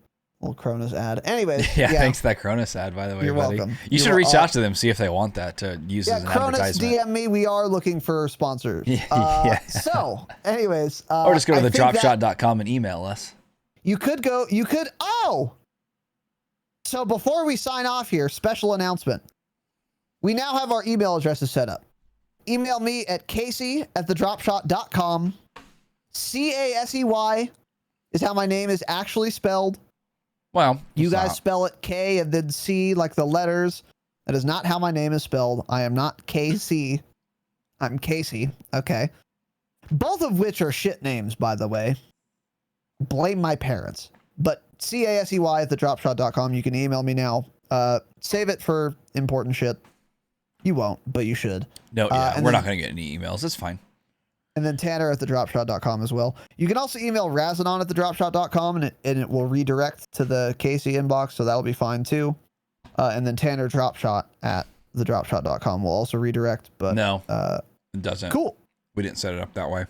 Cronus ad. Anyways. Yeah, thanks to that Cronus ad, by the way, You're buddy. welcome. You should reach out to them, see if they want that to use as an Cronus, advertisement. DM me. We are looking for sponsors. So, anyways. Or just go to the dropshot.com and email us. So before we sign off here, special announcement. We now have our email addresses set up. Email me at casey@thedropshot.com. CASEY is how my name is actually spelled. Well, you guys spell it K and then C like the letters. That is not how my name is spelled. I am not KC. I'm Casey. Okay. Both of which are shit names, by the way. Blame my parents. But CASEY@thedropshot.com. You can email me now. Save it for important shit. You won't, but you should. No, we're not going to get any emails. It's fine. And then Tanner@thedropshot.com as well. You can also email Razinon@thedropshot.com and it will redirect to the Casey inbox, so that'll be fine too. And then Tanner Dropshot@thedropshot.com will also redirect, but no, it doesn't. Cool. We didn't set it up that way.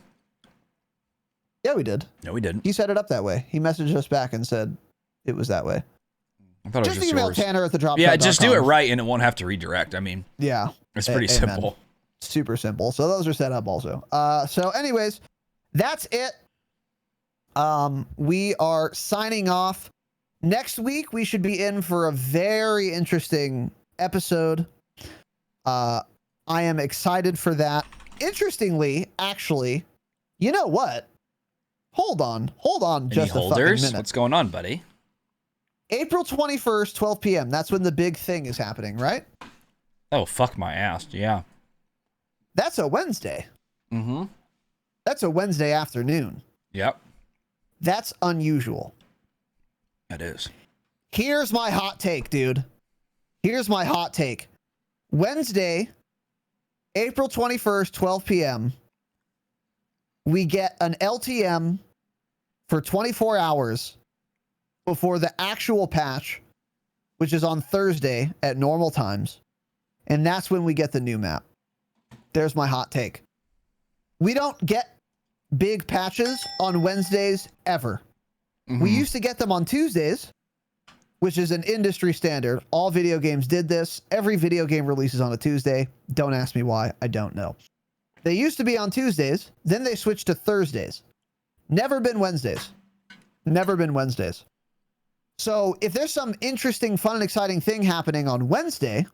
Yeah, we did. No, we didn't. He set it up that way. He messaged us back and said it was that way. I thought it was just email yours. Tanner@thedropshot.com. Yeah, just do it right and it won't have to redirect. I mean, yeah, it's pretty simple. Super simple. So those are set up also. So anyways, that's it. We are signing off. Next week, we should be in for a very interesting episode. I am excited for that. Interestingly, actually, you know what? Hold on just a fucking minute. What's going on, buddy? April 21st, 12 p.m. That's when the big thing is happening, right? Oh, fuck my ass. Yeah. That's a Wednesday. Mm-hmm. That's a Wednesday afternoon. Yep. That's unusual. That is. Here's my hot take, dude. Here's my hot take. Wednesday, April 21st, 12 p.m., we get an LTM for 24 hours before the actual patch, which is on Thursday at normal times. And that's when we get the new map. There's my hot take. We don't get big patches on Wednesdays ever. Mm-hmm. We used to get them on Tuesdays, which is an industry standard. All video games did this. Every video game releases on a Tuesday. Don't ask me why. I don't know. They used to be on Tuesdays. Then they switched to Thursdays. Never been Wednesdays. Never been Wednesdays. So if there's some interesting, fun, and exciting thing happening on Wednesday,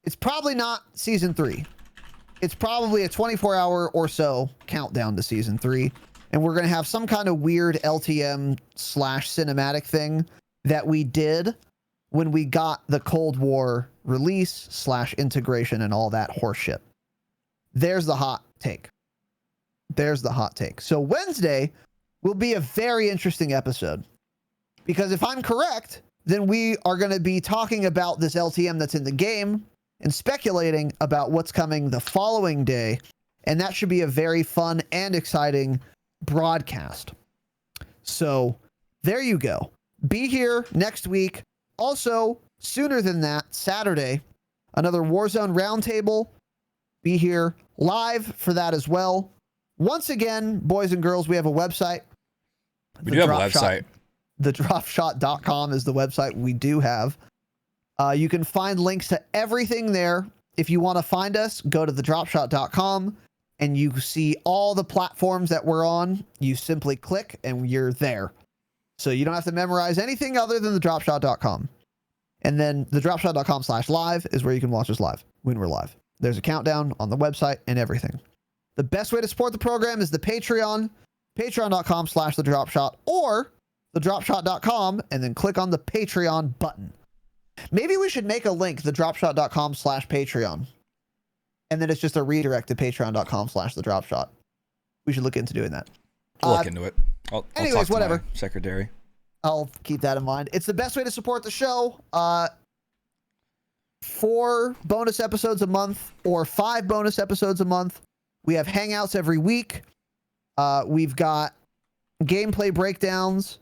it's probably not Season 3. It's probably a 24-hour or so countdown to Season 3. And we're going to have some kind of weird LTM/cinematic thing that we did when we got the Cold War release/integration and all that horseshit. There's the hot take. There's the hot take. So Wednesday will be a very interesting episode. Because if I'm correct, then we are going to be talking about this LTM that's in the game and speculating about what's coming the following day. And that should be a very fun and exciting broadcast. So there you go. Be here next week. Also, sooner than that, Saturday, another Warzone roundtable. Be here live for that as well. Once again, boys and girls, we have a website. We do have a website. TheDropshot.com is the website we do have. You can find links to everything there. If you want to find us, go to TheDropshot.com and you see all the platforms that we're on. You simply click and you're there. So you don't have to memorize anything other than TheDropshot.com. And then TheDropshot.com/live is where you can watch us live when we're live. There's a countdown on the website and everything. The best way to support the program is the Patreon, patreon.com/thedropshot or thedropshot.com, and then click on the Patreon button. Maybe we should make a link, thedropshot.com/Patreon. And then it's just a redirect to patreon.com/thedropshot. We should look into doing that. I'll look into it. I'll anyways, talk to whatever. my secretary. I'll keep that in mind. It's the best way to support the show. 4 bonus episodes a month or 5 bonus episodes a month. We have hangouts every week. We've got gameplay breakdowns,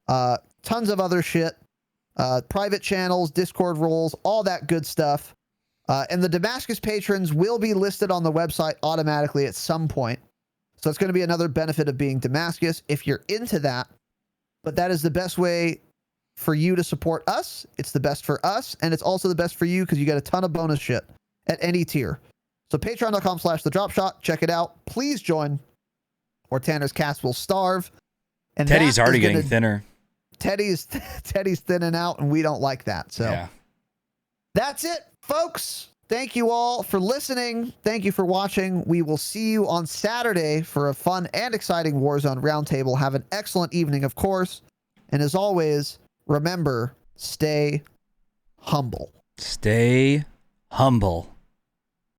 tons of other shit, private channels, Discord roles, all that good stuff. And the Damascus patrons will be listed on the website automatically at some point. So it's going to be another benefit of being Damascus if you're into that. But that is the best way for you to support us. It's the best for us. And it's also the best for you because you get a ton of bonus shit at any tier. So patreon.com/thedropshot. Check it out. Please join or Tanner's cast will starve. And Teddy's already getting thinner. Teddy's thinning out and we don't like that. So yeah. That's it, folks. Thank you all for listening. Thank you for watching. We will see you on Saturday for a fun and exciting Warzone roundtable. Have an excellent evening, of course. And as always, remember, stay humble. Stay humble.